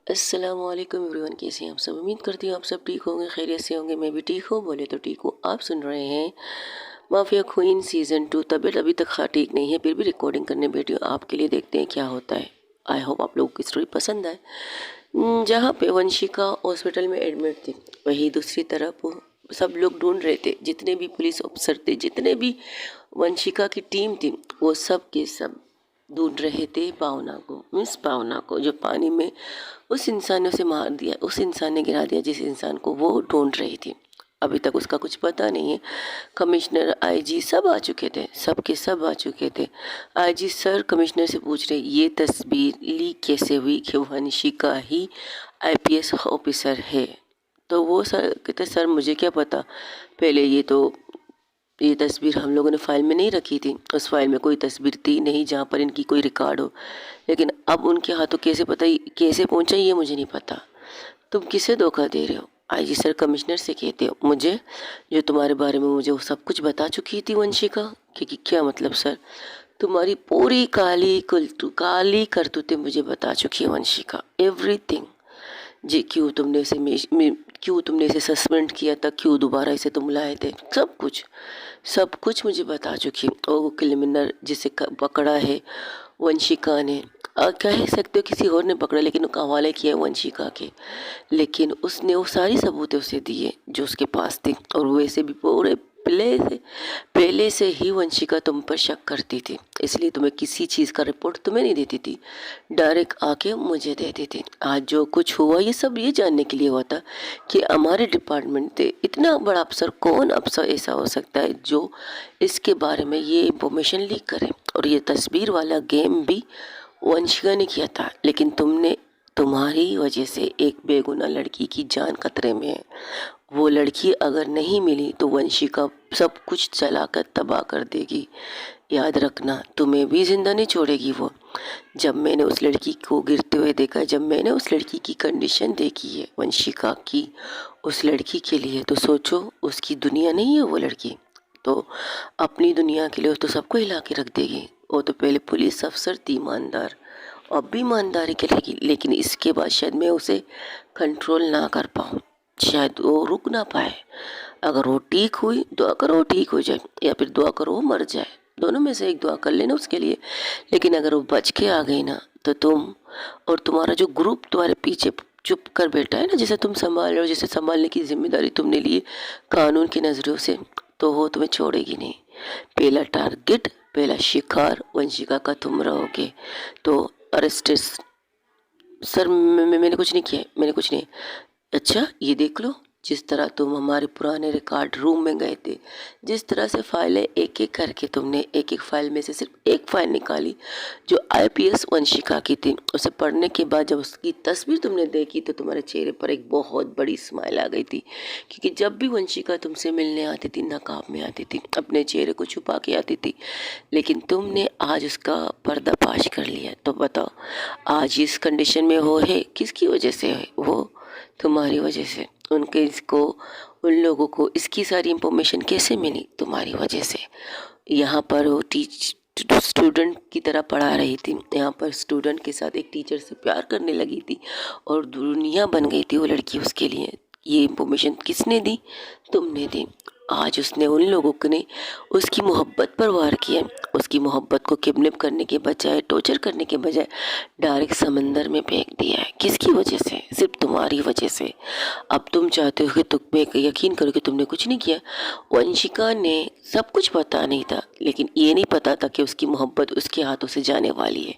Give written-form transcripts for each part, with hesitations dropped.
अस्सलामुअलैकुम एवरीवन, कैसे हैं आप सब। उम्मीद करती हूँ आप सब ठीक होंगे, खैरियत से होंगे। मैं भी ठीक हूँ, बोले तो ठीक हूँ। आप सुन रहे हैं माफिया क्वीन सीज़न 2। तबीयत अभी तक ठीक नहीं है, फिर भी रिकॉर्डिंग करने बैठी हूँ आपके लिए। देखते हैं क्या होता है। आई होप आप लोगों की स्टोरी पसंद आए। जहाँ पे वंशिका हॉस्पिटल में एडमिट थी, वही दूसरी तरफ सब लोग ढूंढ रहे थे। जितने भी पुलिस ऑफिसर थे, जितने भी वंशिका की टीम थी, वो सब के सब ढूंढ रहे थे पावना को, मिस पावना को, जो पानी में उस इंसान ने उसे मार दिया, उस इंसान ने गिरा दिया जिस इंसान को वो ढूंढ रही थी। अभी तक उसका कुछ पता नहीं है। कमिश्नर, आईजी सब आ चुके थे, सब के सब आ चुके थे। आईजी सर कमिश्नर से पूछ रहे ये तस्वीर लीक कैसे हुई कि वंशिका ही आईपीएस ऑफिसर है। तो वो सर कहते सर मुझे क्या पता, पहले ये तस्वीर हम लोगों ने फाइल में नहीं रखी थी। उस फाइल में कोई तस्वीर थी नहीं जहाँ पर इनकी कोई रिकॉर्ड हो। लेकिन अब उनके हाथों कैसे पता, कैसे पहुंचा ये मुझे नहीं पता। तुम किसे धोखा दे रहे हो? आईजी सर कमिश्नर से कहते हो मुझे, जो तुम्हारे बारे में मुझे वो सब कुछ बता चुकी थी वंशिका। कि क्या मतलब सर? तुम्हारी पूरी काली करतूतें मुझे बता चुकी है वंशिका, एवरीथिंग। जी, क्यों तुमने इसे सस्पेंड किया था, क्यों दोबारा इसे तुम लाए थे, सब कुछ मुझे बता चुकी। और वो क्रिमिनल जिसे पकड़ा है वंशिका ने, कह सकते हो किसी और ने पकड़ा, लेकिन उसका हवाले किया है वंशिका के। लेकिन उसने वो सारी सबूतें उसे दिए जो उसके पास थी। और वैसे भी पूरे पहले से ही वंशिका तुम पर शक करती थी, इसलिए तुम्हें किसी चीज़ का रिपोर्ट तुम्हें नहीं देती थी, डायरेक्ट आके मुझे देती थी। आज जो कुछ हुआ ये सब ये जानने के लिए हुआ था कि हमारे डिपार्टमेंट से इतना बड़ा अफसर, कौन अफसर ऐसा हो सकता है जो इसके बारे में ये इंफॉर्मेशन लीक करे। और ये तस्वीर वाला गेम भी वंशिका ने किया था, लेकिन तुम्हारी वजह से एक बेगुनाह लड़की की जान खतरे में है। वो लड़की अगर नहीं मिली तो वंशिका सब कुछ चलाकर तबाह कर देगी। याद रखना, तुम्हें भी जिंदा नहीं छोड़ेगी वो। जब मैंने उस लड़की को गिरते हुए देखा, जब मैंने उस लड़की की कंडीशन देखी है वंशिका की, उस लड़की के लिए, तो सोचो उसकी दुनिया नहीं है वो लड़की, तो अपनी दुनिया के लिए तो सबको हिला के रख देगी। वो तो पहले पुलिस अफसर थी ईमानदार, अब भी ईमानदारी करेगी, लेकिन इसके बाद शायद मैं उसे कंट्रोल ना कर पाऊँ, शायद वो रुक ना पाए। अगर वो ठीक हुई, दुआ करो वो ठीक हो जाए, या फिर दुआ करो वो मर जाए, दोनों में से एक दुआ कर लेना उसके लिए। लेकिन अगर वो बच के आ गई ना, तो तुम और तुम्हारा जो ग्रुप तुम्हारे पीछे चुप कर बैठा है ना, जैसे तुम संभाल रहे हो, जैसे संभालने की जिम्मेदारी तुमने ली कानून की नज़रों से, तो वो तुम्हें छोड़ेगी नहीं। पहला टारगेट, पहला शिकार वंशिका का तुम रहोगे। तो अरेस्टेड सर, मैंने कुछ नहीं किया है, मैंने कुछ नहीं। अच्छा ये देख लो, जिस तरह तुम हमारे पुराने रिकॉर्ड रूम में गए थे, जिस तरह से फाइलें एक एक करके तुमने एक एक फाइल में से सिर्फ एक फाइल निकाली जो आईपीएस वंशिका की थी, उसे पढ़ने के बाद जब उसकी तस्वीर तुमने देखी तो तुम्हारे चेहरे पर एक बहुत बड़ी स्माइल आ गई थी। क्योंकि जब भी वंशिका तुमसे मिलने आती थी, नकाब में आती थी, अपने चेहरे को छुपा के आती थी, लेकिन तुमने आज उसका पर्दाफाश कर लिया। तो बताओ, आज इस कंडीशन में हो है किसकी वजह से है? वो तुम्हारी वजह से। उनके इसको उन लोगों को इसकी सारी इंफॉर्मेशन कैसे मिली? तुम्हारी वजह से। यहाँ पर वो स्टूडेंट की तरह पढ़ा रही थी, यहाँ पर स्टूडेंट के साथ एक टीचर से प्यार करने लगी थी, और दुनिया बन गई थी वो लड़की उसके लिए। ये इंफॉर्मेशन किसने दी? तुमने दी। आज उसने उन लोगों को ने उसकी मोहब्बत पर वार किया, उसकी मोहब्बत को किडनैप करने के बजाय, टॉर्चर करने के बजाय डायरेक्ट समंदर में फेंक दिया है। किसकी वजह से? सिर्फ तुम्हारी वजह से। अब तुम चाहते हो कि तुम्हें यकीन करो कि तुमने कुछ नहीं किया। वंशिका ने सब कुछ पता नहीं था, लेकिन ये नहीं पता था कि उसकी मोहब्बत उसके हाथों से जाने वाली है।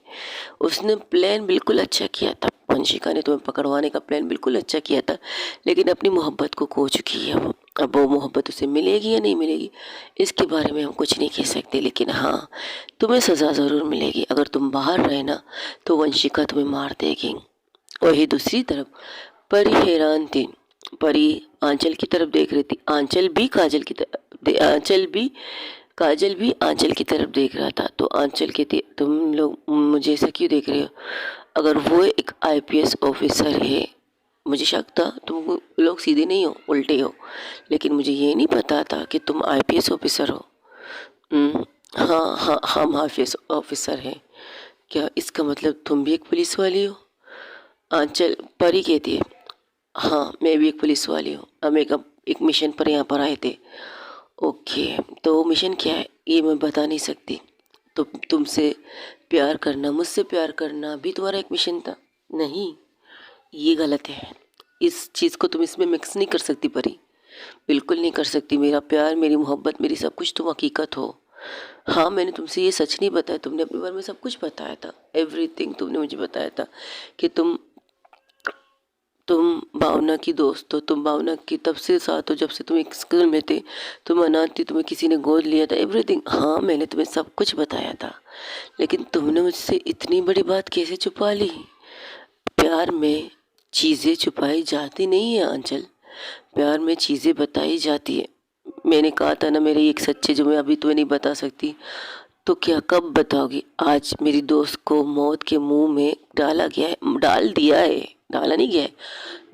उसने प्लान बिल्कुल अच्छा किया था, वंशिका ने तुम्हें पकड़वाने का प्लान बिल्कुल अच्छा किया था, लेकिन अपनी मोहब्बत को खो चुकी है वो। अब वो मोहब्बत उसे मिलेगी या नहीं मिलेगी, इसके बारे में हम कुछ नहीं कह सकते, लेकिन हाँ, तुम्हें सज़ा ज़रूर मिलेगी। अगर तुम बाहर रहे ना, तो वंशिका तुम्हें मार देगी। वही दूसरी तरफ परी हैरान थी। परी आंचल की तरफ देख रही थी, काजल भी आंचल की तरफ देख रहा था। तो आंचल कहती, तुम लोग मुझे ऐसा क्यों देख रहे हो? अगर वो एक आईपीएस ऑफिसर है, मुझे शक था तुम लोग सीधे नहीं हो, उल्टे हो, लेकिन मुझे ये नहीं पता था कि तुम आईपीएस ऑफिसर हो। हाँ हाँ, हम आईपीएस ऑफिसर हैं। क्या इसका मतलब तुम भी एक पुलिस वाली हो? आंचल परी कहती है, हाँ मैं भी एक पुलिस वाली हूँ, हम एक मिशन पर यहाँ पर आए थे। ओके, तो मिशन क्या है ये मैं बता नहीं सकती। तो तुमसे प्यार करना, मुझसे प्यार करना भी तुम्हारा एक मिशन था? नहीं, ये गलत है। इस चीज़ को तुम इसमें मिक्स नहीं कर सकती परी, बिल्कुल नहीं कर सकती। मेरा प्यार, मेरी मोहब्बत, मेरी सब कुछ तुम हकीकत हो। हाँ, मैंने तुमसे ये सच नहीं बताया, तुमने अपने बारे में सब कुछ बताया था, एवरीथिंग तुमने मुझे बताया था कि तुम भावना की दोस्त हो, तुम भावना की तब से साथ हो जब से तुम एक स्कूल में थे, तुम अनाथ थी, तुम्हें किसी ने गोद लिया था, एवरीथिंग। हाँ, मैंने तुम्हें सब कुछ बताया था, लेकिन तुमने मुझसे इतनी बड़ी बात कैसे छुपा ली? प्यार में चीज़ें छुपाई जाती नहीं है आंचल, प्यार में चीज़ें बताई जाती है। मैंने कहा था ना मेरे एक सच्चे जो मैं अभी तुम्हें नहीं बता सकती, तो क्या कब बताओगी? आज मेरी दोस्त को मौत के मुंह में डाला गया है, डाल दिया है, डाला नहीं गया है,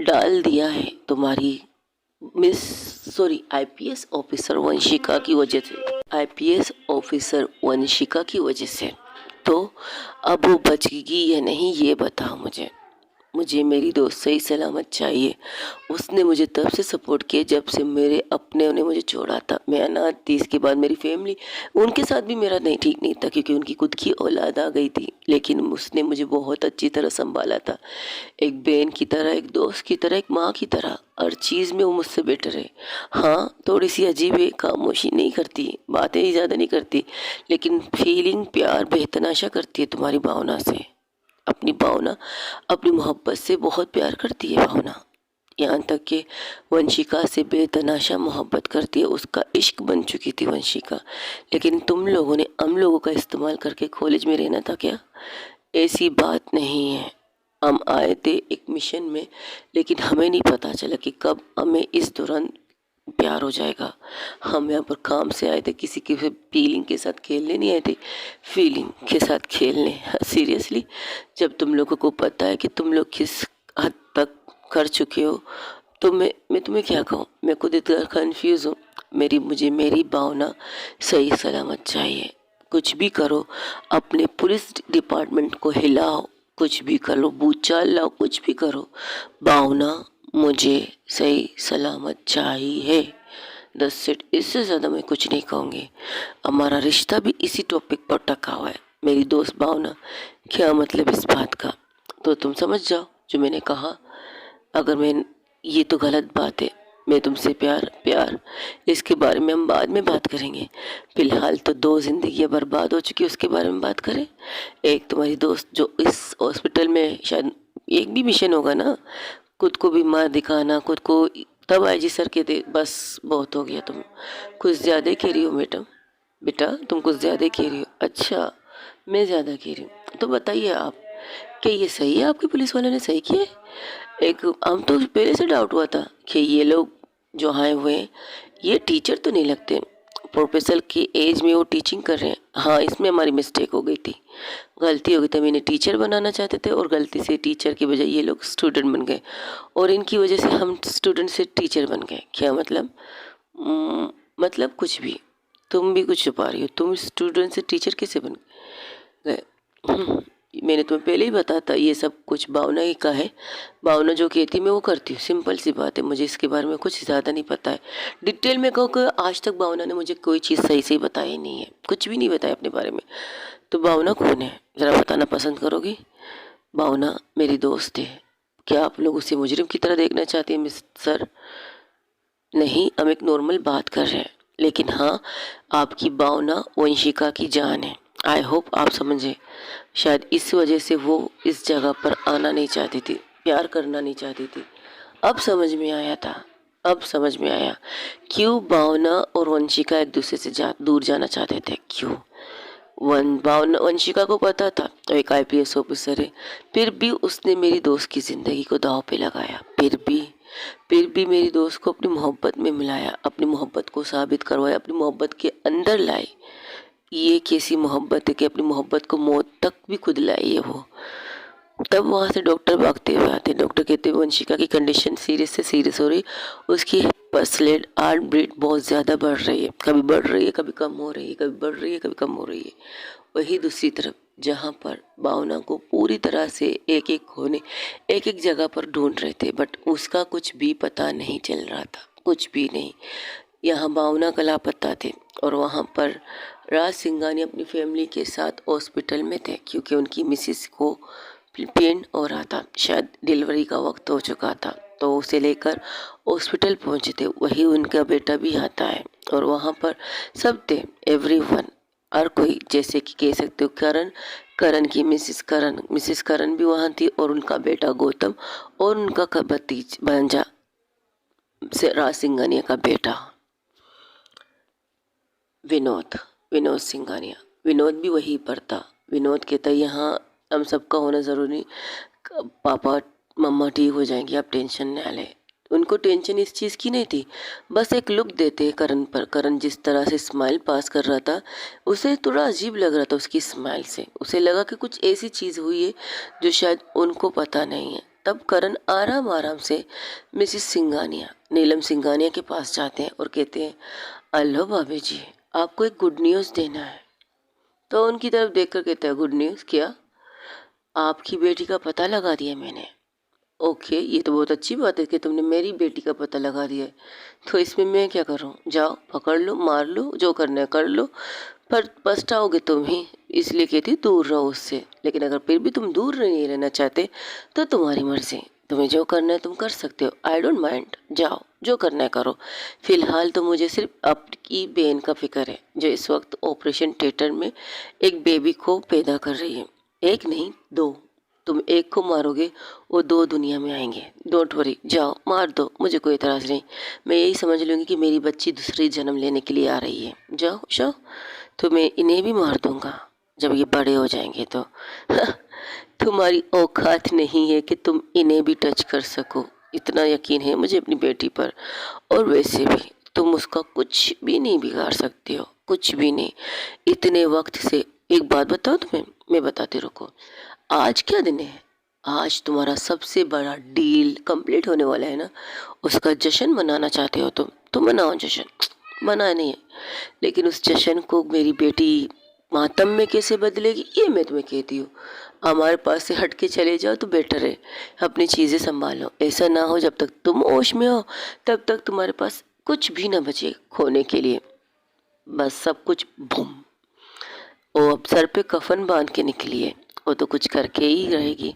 डाल दिया है तुम्हारी miss sorry IPS officer Vanshika की वजह से, आईपीएस ऑफिसर वंशिका की वजह से। तो अब वो बचेगी या नहीं ये बताओ मुझे। मुझे मेरी दोस्त सही सलामत चाहिए। उसने मुझे तब से सपोर्ट किया जब से मेरे अपने ने मुझे छोड़ा था। मैं अनाथ थी, इसके बाद मेरी फैमिली, उनके साथ भी मेरा नहीं ठीक नहीं था क्योंकि उनकी खुद की औलाद आ गई थी, लेकिन उसने मुझे बहुत अच्छी तरह संभाला था, एक बहन की तरह, एक दोस्त की तरह, एक माँ की तरह, हर चीज़ में वो मुझसे बेटर है। हाँ, थोड़ी सी अजीब है, खामोशी नहीं करती, बातें ही ज़्यादा नहीं करती, लेकिन फीलिंग प्यार बेतनाशा करती है तुम्हारी भावना से। अपनी भावना, अपनी मोहब्बत से बहुत प्यार करती है भावना, यहाँ तक कि वंशिका से बेतनाशा मोहब्बत करती है, उसका इश्क बन चुकी थी वंशिका। लेकिन तुम लोगों ने हम लोगों का इस्तेमाल करके कॉलेज में रहना था क्या? ऐसी बात नहीं है। हम आए थे एक मिशन में, लेकिन हमें नहीं पता चला कि कब हमें इस दौरान प्यार हो जाएगा। हम यहाँ पर काम से आए थे, किसी की फीलिंग के साथ खेलने नहीं आए थे, फीलिंग के साथ खेलने। सीरियसली, जब तुम लोगों को पता है कि तुम लोग किस हद तक कर चुके हो, तो मैं तुम्हें क्या कहूँ, मैं खुद इतना कंफ्यूज हूँ। मुझे मेरी भावना सही सलामत चाहिए। कुछ भी करो, अपने पुलिस डिपार्टमेंट को हिलाओ, कुछ भी कर लो, भूचाल लाओ, कुछ भी करो, भावना मुझे सही सलामत चाहिए। दस सेट, इससे ज़्यादा मैं कुछ नहीं कहूँगी। हमारा रिश्ता भी इसी टॉपिक पर टका हुआ है, मेरी दोस्त भावना। क्या मतलब इस बात का, तो तुम समझ जाओ जो मैंने कहा। अगर मैं, ये तो गलत बात है, मैं तुमसे प्यार प्यार इसके बारे में हम बाद में बात करेंगे। फिलहाल तो दो जिंदगियां बर्बाद हो चुकी, उसके बारे में बात करें। एक तुम्हारी दोस्त जो इस हॉस्पिटल में, शायद एक भी मिशन होगा ना, खुद को बीमार दिखाना, खुद को, तब आईजी सर कहते बस बहुत हो गया, तुम कुछ ज़्यादा ही कह रही हो मैडम, बेटा तुम कुछ ज़्यादा ही कह रही हो। अच्छा, मैं ज़्यादा कह रही हूँ? तो बताइए आप, क्या ये सही है, आपके पुलिस वालों ने सही किया है? एक हम तो पहले से डाउट हुआ था कि ये लोग जो आए हुए हैं ये टीचर तो नहीं लगते, प्रोफेसर की एज में वो टीचिंग कर रहे हैं। हाँ, इसमें हमारी मिस्टेक हो गई थी, गलती हो गई थी, हम इन्हें टीचर बनाना चाहते थे और गलती से टीचर की बजाय ये लोग स्टूडेंट बन गए, और इनकी वजह से हम स्टूडेंट से टीचर बन गए। क्या मतलब? मतलब कुछ भी, तुम भी कुछ छुपा रही हो, तुम स्टूडेंट से टीचर कैसे बन गए? मैंने तुम्हें पहले ही बताया था ये सब कुछ भावना ही का है, भावना जो कहती मैं वो करती हूँ, सिंपल सी बात है। मुझे इसके बारे में कुछ ज़्यादा नहीं पता है। डिटेल में कहूँ कि आज तक भावना ने मुझे कोई चीज़ सही से बताई ही नहीं है, कुछ भी नहीं बताया अपने बारे में। तो भावना कौन है ज़रा बताना पसंद करोगी? भावना मेरी दोस्त है। क्या आप लोग उसे मुजरिम की तरह देखना चाहते हैं मिस सर? नहीं, हम एक नॉर्मल बात कर रहे हैं, लेकिन हाँ, आपकी भावना वंशिका की जान है। आई होप आप समझे। शायद इस वजह से वो इस जगह पर आना नहीं चाहती थी, प्यार करना नहीं चाहती थी। अब समझ में आया था, अब समझ में आया क्यों भावना और वंशिका एक दूसरे से दूर जाना चाहते थे। क्यों? भावना, वंशिका को पता था तो एक आईपीएस ऑफिसर है, फिर भी उसने मेरी दोस्त की ज़िंदगी को दांव पे लगाया। फिर भी मेरी दोस्त को अपनी मोहब्बत में मिलाया, अपनी मोहब्बत को साबित करवाया, अपनी मोहब्बत के अंदर लाए। ये कैसी मोहब्बत है कि अपनी मोहब्बत को मौत तक भी खुद लाई है वो। तब वहाँ से डॉक्टर भागते हुए आते, डॉक्टर कहते हैं वंशिका की कंडीशन सीरियस से सीरियस हो रही, उसकी पल्स रेट, हार्ट बीट बहुत ज़्यादा बढ़ रही है, कभी बढ़ रही है, कभी कम हो रही है, कभी बढ़ रही है, कभी कम हो रही है। वही दूसरी तरफ जहाँ पर भावना को पूरी तरह से एक एक जगह पर ढूंढ रहे थे, बट उसका कुछ भी पता नहीं चल रहा था, कुछ भी नहीं। यहाँ भावना का लापता थे और वहाँ पर राज सिंघानी अपनी फैमिली के साथ हॉस्पिटल में थे, क्योंकि उनकी मिसिस को पेन हो रहा था, शायद डिलीवरी का वक्त हो चुका था, तो उसे लेकर हॉस्पिटल पहुंचे थे। वही उनका बेटा भी आता है और वहाँ पर सब थे, एवरीवन, हर कोई, जैसे कि कह सकते हो करण, करण की मिसिस करण भी वहाँ थी, और उनका बेटा गौतम, और उनका भांजा से राज सिंघानिया का बेटा विनोद सिंघानिया। विनोद भी वहीं पर था। विनोद कहता यहाँ हम सबका होना ज़रूरी, पापा मम्मा ठीक हो जाएंगी, आप टेंशन न ले। उनको टेंशन इस चीज़ की नहीं थी, बस एक लुक देते करण पर। करण जिस तरह से स्माइल पास कर रहा था, उसे थोड़ा अजीब लग रहा था उसकी स्माइल से। उसे लगा कि कुछ ऐसी चीज़ हुई है जो शायद उनको पता नहीं है। तब करण आराम आराम से मिसिस सिंघानिया, नीलम सिंघानिया के पास जाते हैं और कहते हैं, हेलो भाभी जी, आपको एक गुड न्यूज़ देना है। तो उनकी तरफ देखकर कहता है, गुड न्यूज़ क्या? आपकी बेटी का पता लगा दिया मैंने। ओके, ये तो बहुत अच्छी बात है कि तुमने मेरी बेटी का पता लगा दिया है, तो इसमें मैं क्या करूं? जाओ पकड़ लो, मार लो, जो करना है कर लो, पर पछताओगे तुम ही। इसलिए कहती दूर रहो उससे, लेकिन अगर फिर भी तुम दूर नहीं रहना चाहते तो तुम्हारी मर्जी, तुम्हें जो करना है तुम कर सकते हो, आई डोंट माइंड, जाओ जो करना है करो। फिलहाल तो मुझे सिर्फ आपकी बहन का फिक्र है, जो इस वक्त ऑपरेशन थिएटर में एक बेबी को पैदा कर रही है। एक नहीं, दो। तुम एक को मारोगे, वो दो दुनिया में आएंगे। डोंट वरी, जाओ मार दो, मुझे कोई इतराज़ नहीं। मैं यही समझ लूँगी कि मेरी बच्ची दूसरी जन्म लेने के लिए आ रही है। जाओ जाओ, तो मैं इन्हें भी मार दूंगा जब ये बड़े हो जाएंगे तो। तुम्हारी औकात नहीं है कि तुम इन्हें भी टच कर सको, इतना यकीन है मुझे अपनी बेटी पर। और वैसे भी तुम उसका कुछ भी नहीं बिगाड़ सकते हो, कुछ भी नहीं। इतने वक्त से एक बात बताओ तुम्हें, मैं बताती, रुको। आज क्या दिन है? आज तुम्हारा सबसे बड़ा डील कंप्लीट होने वाला है ना, उसका जश्न मनाना चाहते हो तुम, तो मनाओ जश्न। मना नहीं है, लेकिन उस जश्न को मेरी बेटी मातम में कैसे बदलेगी, ये मैं तुम्हें कहती हूँ। हमारे पास से हट के चले जाओ तो बेटर है। अपनी चीज़ें संभालो, ऐसा ना हो जब तक तुम होश में हो तब तक तुम्हारे पास कुछ भी ना बचे खोने के लिए। बस सब कुछ बूम। वो अब सर पे कफन बांध के निकली है, वो तो कुछ करके ही रहेगी।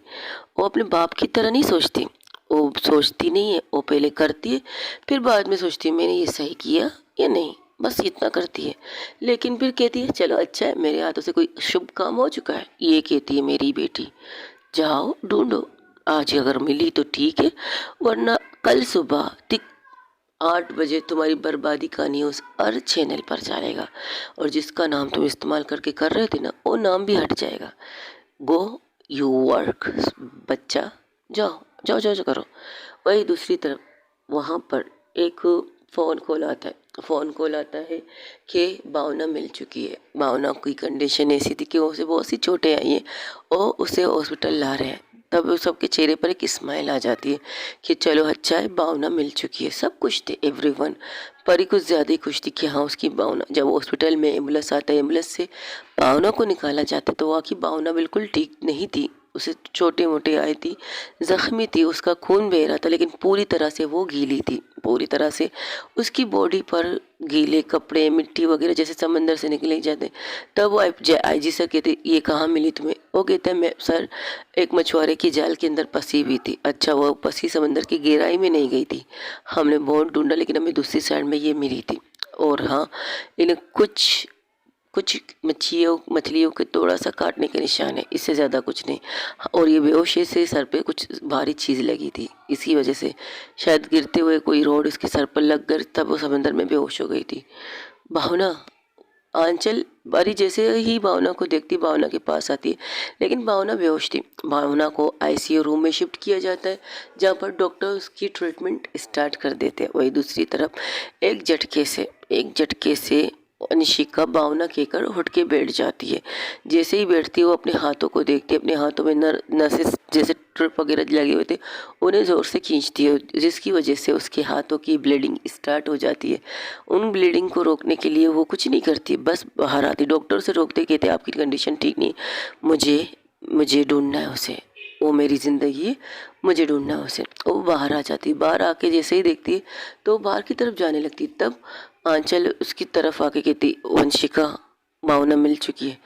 वो अपने बाप की तरह नहीं सोचती, वो सोचती नहीं है, वो पहले करती है, फिर बाद में सोचती है मैंने ये सही किया या नहीं, बस इतना करती है। लेकिन फिर कहती है चलो अच्छा है, मेरे हाथों से कोई शुभ काम हो चुका है, ये कहती है मेरी बेटी। जाओ ढूंढो, आज अगर मिली तो ठीक है, वरना कल सुबह ठीक 8 बजे तुम्हारी बर्बादी का न्यूज़ हर चैनल पर चलेगा, और जिसका नाम तुम इस्तेमाल करके कर रहे थे ना, वो नाम भी हट जाएगा। गो यू वर्क, बच्चा, जाओ जाओ जाओ जाओ करो। वही दूसरी तरफ वहाँ पर एक फ़ोन कॉल आता है कि भावना मिल चुकी है। भावना की कंडीशन ऐसी थी कि उसे बहुत सी चोटें आई हैं और उसे हॉस्पिटल ला रहे हैं। तब उस सबके चेहरे पर एक स्माइल आ जाती है कि चलो अच्छा है, भावना मिल चुकी है। सब कुछ थे, एवरीवन। परी कुछ ज़्यादा ही खुश थी कि हाँ उसकी भावना, जब हॉस्पिटल में एम्बुलेंस आता है, एम्बुलेंस से भावना को निकाला जाता तो वहाँ की भावना बिल्कुल ठीक नहीं थी। उसे छोटे मोटे आई थी, जख्मी थी, उसका खून बह रहा था, लेकिन पूरी तरह से वो गीली थी, पूरी तरह से उसकी बॉडी पर गीले कपड़े, मिट्टी वगैरह जैसे समंदर से निकले जाते। तब वो आईजी सर कहते ये कहाँ मिली तुम्हें? वो कहता है मैं सर एक मछुआरे की जाल के अंदर फंसी हुई थी। अच्छा, वो फंसी समंदर की गहराई में नहीं गई थी, हमने बहुत ढूंढा लेकिन हमें दूसरी साइड में ये मिली थी। और हाँ, इन्हें कुछ कुछ मछलियों के थोड़ा सा काटने के निशान है, इससे ज़्यादा कुछ नहीं। और ये बेहोशी से सर पे कुछ भारी चीज़ लगी थी, इसी वजह से शायद गिरते हुए कोई रोड उसके सर पर लग कर तब वो समंदर में बेहोश हो गई थी। भावना, आंचल बारी जैसे ही भावना को देखती भावना के पास आती है, लेकिन भावना बेहोश थी। भावना को आईसीयू रूम में शिफ्ट किया जाता है, जहाँ पर डॉक्टर उसकी ट्रीटमेंट स्टार्ट कर देते हैं। वही दूसरी तरफ एक झटके से निशिका भावना कहकर उठ के बैठ जाती है। जैसे ही बैठती है वो अपने हाथों को देखती है, अपने हाथों में नसें जैसे स्ट्रिप वगैरह लगे हुए थे, उन्हें ज़ोर से खींचती है, जिसकी वजह से उसके हाथों की ब्लीडिंग स्टार्ट हो जाती है। उन ब्लीडिंग को रोकने के लिए वो कुछ नहीं करती, बस बाहर आती, डॉक्टर से रोकते, कहते आपकी कंडीशन ठीक नहीं, मुझे मुझे ढूंढना है उसे, वो मेरी ज़िंदगी है, मुझे ढूंढना है उसे। वो बाहर आ जाती, बाहर आके जैसे ही देखती है तो बाहर की तरफ जाने लगती, तब आंचल उसकी तरफ आके कहती, वंशिका भावना मिल चुकी है।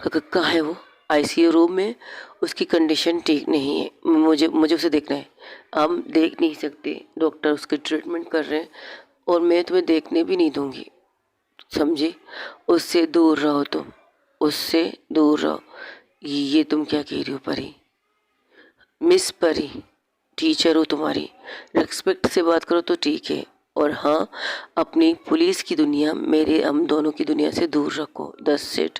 कहाँ है वो? आईसीयू रूम में, उसकी कंडीशन ठीक नहीं है, मुझे मुझे उसे देखना है। हम देख नहीं सकते, डॉक्टर उसके ट्रीटमेंट कर रहे हैं और मैं तुम्हें देखने भी नहीं दूंगी, समझी? उससे दूर रहो तुम, उससे दूर रहो। ये तुम क्या कह रही हो परी? मिस परी, टीचर हो तुम्हारी, रिस्पेक्ट से बात करो तो ठीक है। और हाँ, अपनी पुलिस की दुनिया मेरे हम दोनों की दुनिया से दूर रखो, 10 सेट।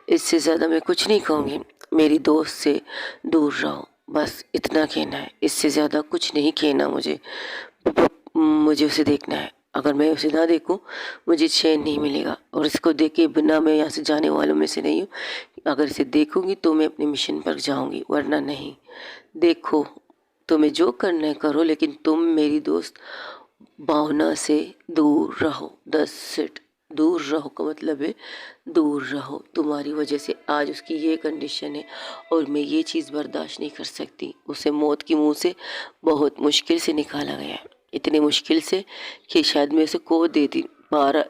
इससे ज़्यादा मैं कुछ नहीं कहूँगी, मेरी दोस्त से दूर रहो, बस इतना कहना है, इससे ज़्यादा कुछ नहीं कहना मुझे। मुझे उसे देखना है, अगर मैं उसे ना देखूं मुझे चैन नहीं मिलेगा, और इसको देखे बिना मैं यहाँ से जाने वालों में से नहीं हूँ। अगर इसे देखूंगी तो मैं अपने मिशन पर जाऊंगी, वरना नहीं। देखो, तुम्हें जो करना है करो, लेकिन तुम मेरी दोस्त भावना से दूर रहो, 10 सेट। दूर रहो का मतलब है दूर रहो। तुम्हारी वजह से आज उसकी ये कंडीशन है और मैं ये चीज़ बर्दाश्त नहीं कर सकती। उसे मौत की मुंह से बहुत मुश्किल से निकाला गया है, इतनी मुश्किल से कि शायद मैं उसे खो देती। 12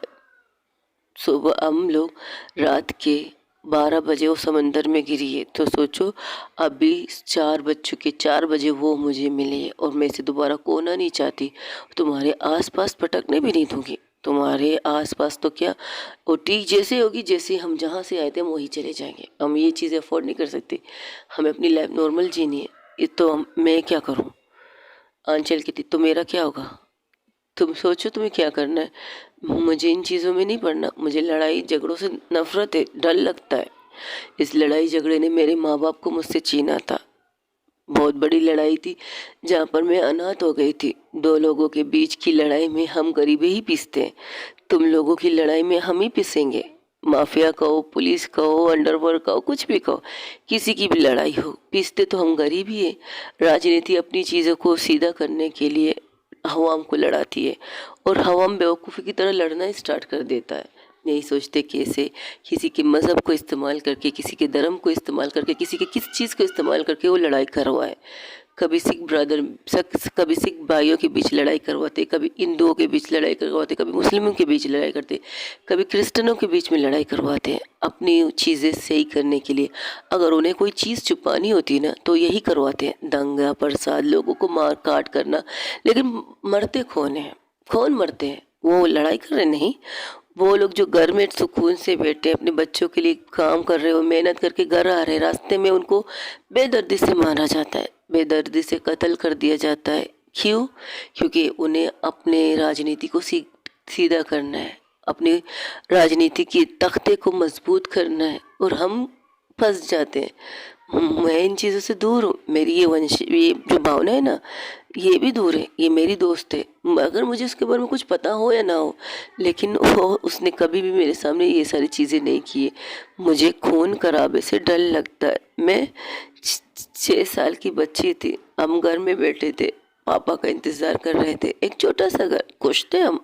सुबह हम लोग रात के 12 बजे वो समंदर में गिरी है, तो सोचो अभी 4 बज चुके, 4 बजे वो मुझे मिली है और मैं इसे दोबारा खोना नहीं चाहती। तुम्हारे आसपास पटकने भी नहीं दूंगी, तुम्हारे आसपास तो क्या, वो ठीक जैसे होगी, जैसे हम जहाँ से आए थे हम वहीं चले जाएंगे। हम ये चीज़ें अफोर्ड नहीं कर सकते, हमें अपनी लाइफ नॉर्मल जीनी है। ये तो मैं क्या करूँ? आंचल कहती, तो मेरा क्या होगा? तुम सोचो तुम्हें क्या करना है। मुझे इन चीज़ों में नहीं पड़ना, मुझे लड़ाई झगड़ों से नफरत है, डर लगता है। इस लड़ाई झगड़े ने मेरे माँ बाप को मुझसे छीना था। बहुत बड़ी लड़ाई थी जहाँ पर मैं अनाथ हो गई थी। 2 लोगों के बीच की लड़ाई में हम गरीबे ही पीसते हैं, तुम लोगों की लड़ाई में हम ही पिसेंगे। माफिया कहो, पुलिस कहो, अंडरवर्ल्ड कहो, कुछ भी कहो, किसी की भी लड़ाई हो, पीसते तो हम गरीब ही है। राजनीति अपनी चीज़ों को सीधा करने के लिए हवाम को लड़ाती है और हवाम बेवकूफ़ी की तरह लड़ना स्टार्ट कर देता है। नहीं सोचते कैसे किसी के मज़हब को इस्तेमाल करके, किसी के धर्म को इस्तेमाल करके, किसी के किस चीज़ को इस्तेमाल करके वो लड़ाई करवाए। कभी कभी सिख भाइयों के बीच लड़ाई करवाते, कभी हिंदुओं के बीच लड़ाई करवाते, कभी मुस्लिमों के बीच लड़ाई करते, कभी क्रिश्चियनों के बीच में लड़ाई करवाते हैं अपनी चीज़ें सही करने के लिए। अगर उन्हें कोई चीज़ छुपानी होती है ना तो यही करवाते हैं, दंगा प्रसाद, लोगों को मार काट करना। लेकिन मरते कौन है? कौन मरते हैं? वो लड़ाई कर रहे नहीं, वो लोग जो घर में सुकून से बैठे अपने बच्चों के लिए काम कर रहे हो, मेहनत करके घर आ रहे हैं, रास्ते में उनको बेदर्दी से मारा जाता है, बेदर्दी से कत्ल कर दिया जाता है। क्यों? क्योंकि उन्हें अपने राजनीति को सीधा करना है, अपनी राजनीति के तख्ते को मजबूत करना है, और हम फंस जाते हैं। मैं इन चीज़ों से दूर हूँ। मेरी ये जो भावना है ना, ये भी दूर है, ये मेरी दोस्त है। अगर मुझे उसके बारे में कुछ पता हो या ना हो, लेकिन वो उसने कभी भी मेरे सामने ये सारी चीज़ें नहीं की है। मुझे खून खराबे से डर लगता है। मैं 6 साल की बच्ची थी, हम घर में बैठे थे, पापा का इंतज़ार कर रहे थे, एक छोटा सा घर। खुश थे हम,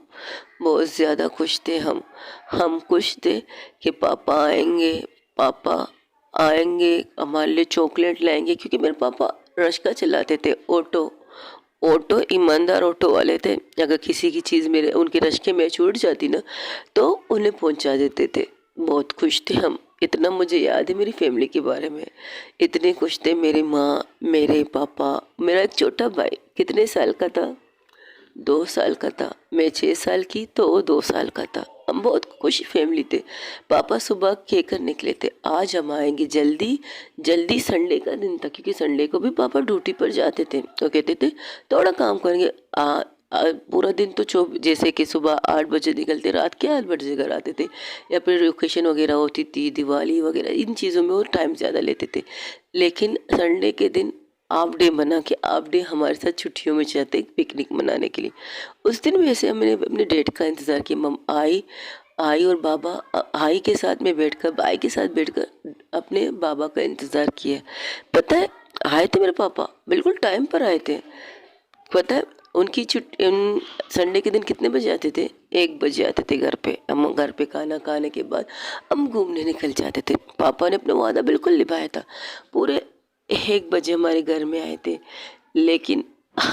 बहुत ज़्यादा खुश थे हम खुश थे कि पापा आएंगे, पापा आएंगे हमारे लिए चॉकलेट लाएंगे, क्योंकि मेरे पापा रिक्शा चलाते थे, ऑटो ऑटो ईमानदार ऑटो वाले थे। अगर किसी की चीज़ मेरे उनके रिक्शे में छूट जाती ना तो उन्हें पहुंचा देते थे। बहुत खुश थे हम, इतना मुझे याद है मेरी फैमिली के बारे में। इतने खुश थे, मेरी माँ, मेरे पापा, मेरा एक छोटा भाई कितने साल का था, 2 साल का था। मैं 6 साल की तो वो 2 साल का था। हम बहुत खुश फैमिली थे। पापा सुबह कहकर निकले थे, आज हम आएंगे जल्दी जल्दी। संडे का दिन था, क्योंकि संडे को भी पापा ड्यूटी पर जाते थे, तो कहते थे थोड़ा काम करेंगे। पूरा दिन तो जैसे कि सुबह 8 बजे निकलते, रात के 8 बजे घर आते थे। या फिर ओकेशन वगैरह होती थी, दिवाली वगैरह, इन चीज़ों में वो टाइम ज़्यादा लेते थे। लेकिन संडे के दिन हाफ डे बना के, हाफ डे हमारे साथ छुट्टियों में जाते पिकनिक मनाने के लिए। उस दिन वैसे हमने अपने डेट का इंतज़ार किया। मम आई आई और बाबा आई के साथ में बैठकर, भाई के साथ बैठकर अपने बाबा का इंतज़ार किया। पता है आए थे मेरे पापा, बिल्कुल टाइम पर आए थे। पता है उनकी संडे के दिन कितने बजे आते थे? 1 बजे आते थे घर पे। हम घर पे खाना खाने के बाद हम घूमने निकल जाते थे। पापा ने अपना वादा बिल्कुल निभाया था। पूरे 1 बजे हमारे घर में आए थे। लेकिन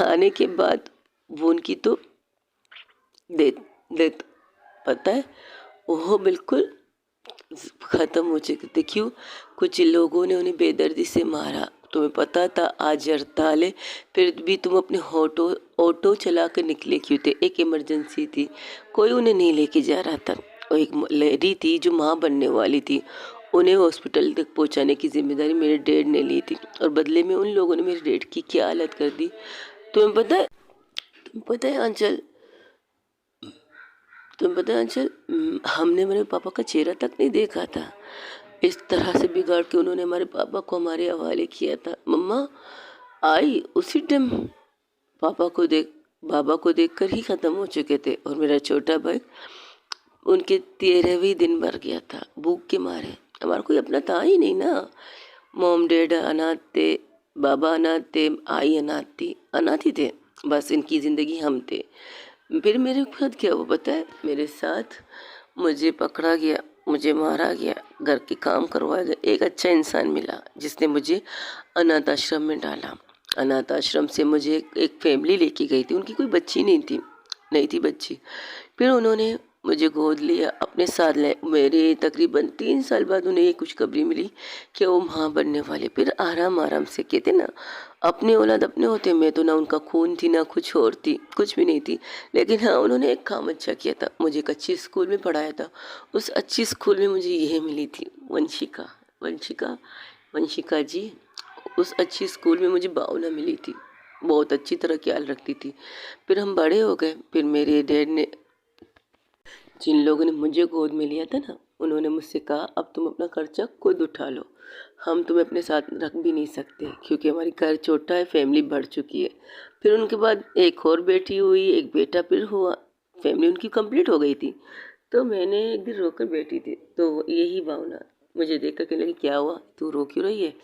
आने के बाद वो उनकी तो डेथ डेथ पता है वो बिल्कुल ख़त्म हो चुके थे। क्यों? कुछ लोगों ने उन्हें बेदर्दी से मारा। तुम्हें पता था आज हड़ताल है, फिर भी तुम अपने ऑटो ऑटो चला कर निकले क्यों थे? एक इमरजेंसी थी, कोई उन्हें नहीं लेके जा रहा था। और एक लेडी थी जो माँ बनने वाली थी, उन्हें हॉस्पिटल तक पहुंचाने की जिम्मेदारी मेरे डैड ने ली थी। और बदले में उन लोगों ने मेरे डैड की क्या हालत कर दी। तुम्हें पता है आंचल, तुम्हें पता है आंचल, हमने मेरे पापा का चेहरा तक नहीं देखा था। इस तरह से बिगाड़ के उन्होंने हमारे पापा को हमारे हवाले किया था। मम्मा आई उसी टाइम पापा को देख बाबा को देखकर ही ख़त्म हो चुके थे। और मेरा छोटा भाई उनके 13वें दिन मर गया था भूख के मारे। हमारा कोई अपना था ही नहीं ना। मॉम डैड अनाथ थे, बाबा अनाथ थे, आई अनाथ थी, अनाथ ही थे। बस इनकी ज़िंदगी हम थे। फिर मेरे साथ क्या हुआ पता है? मेरे साथ मुझे पकड़ा गया, मुझे मारा गया, घर के काम करवाया गया। एक अच्छा इंसान मिला जिसने मुझे अनाथ आश्रम में डाला। अनाथ आश्रम से मुझे एक फैमिली लेके गई थी, उनकी कोई बच्ची नहीं थी बच्ची। फिर उन्होंने मुझे गोद लिया, अपने साथ ले। मेरे तकरीबन 3 साल बाद उन्हें ये खुशखबरी मिली कि वो माँ बनने वाले। फिर आराम आराम से कहते ना, अपनी औलाद अपने होते। मैं तो ना उनका खून थी ना कुछ और थी, कुछ भी नहीं थी। लेकिन हाँ उन्होंने एक काम अच्छा किया था, मुझे एक अच्छी स्कूल में पढ़ाया था। उस अच्छी स्कूल में मुझे यह मिली थी, वंशिका। वंशिका वंशिका जी। उस अच्छी स्कूल में मुझे भावना मिली थी, बहुत अच्छी तरह ख्याल रखती थी। फिर हम बड़े हो गए। फिर मेरे डैड ने, जिन लोगों ने मुझे गोद में लिया था ना, उन्होंने मुझसे कहा अब तुम अपना खर्चा खुद उठा लो, हम तुम्हें अपने साथ रख भी नहीं सकते क्योंकि हमारी घर छोटा है, फैमिली बढ़ चुकी है। फिर उनके बाद एक और बेटी हुई, एक बेटा फिर हुआ, फैमिली उनकी कंप्लीट हो गई थी। तो मैंने एक दिन रोकर बैठी थी तो यही भावना मुझे देख कर कहने लगी क्या हुआ, तू रो क्यों रही है?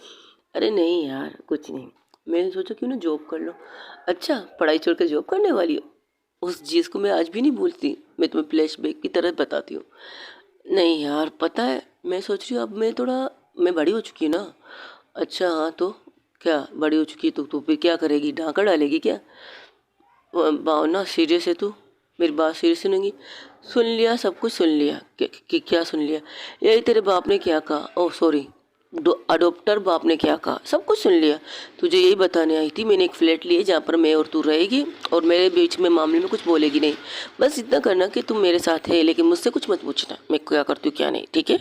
अरे नहीं यार कुछ नहीं। मैंने सोचा क्यों ना जॉब कर लो। अच्छा पढ़ाई छोड़ कर जॉब करने वाली हो? उस चीज़ को मैं आज भी नहीं भूलती। मैं तुम्हें फ्लैशबैक की तरह बताती हूँ। नहीं यार पता है मैं सोच रही हूँ अब मैं बड़ी हो चुकी हूँ ना। अच्छा हाँ तो क्या बड़ी हो चुकी है तो तू फिर क्या करेगी, ढांका डालेगी क्या? भावना सीरियस है तू? मेरी बात सीरियस सुनेंगी? सुन लिया, सब कुछ सुन लिया। क्या सुन लिया? यही तेरे बाप ने क्या कहा, ओह सॉरी अडोप्टर बाप ने क्या कहा, सब कुछ सुन लिया। तुझे यही बताने आई थी मैंने एक फ्लैट लिए जहाँ पर मैं और तू रहेगी और मेरे बीच में मामले में कुछ बोलेगी नहीं। बस इतना करना कि तुम मेरे साथ है लेकिन मुझसे कुछ मत पूछना मैं क्या करती हूँ क्या नहीं, ठीक है?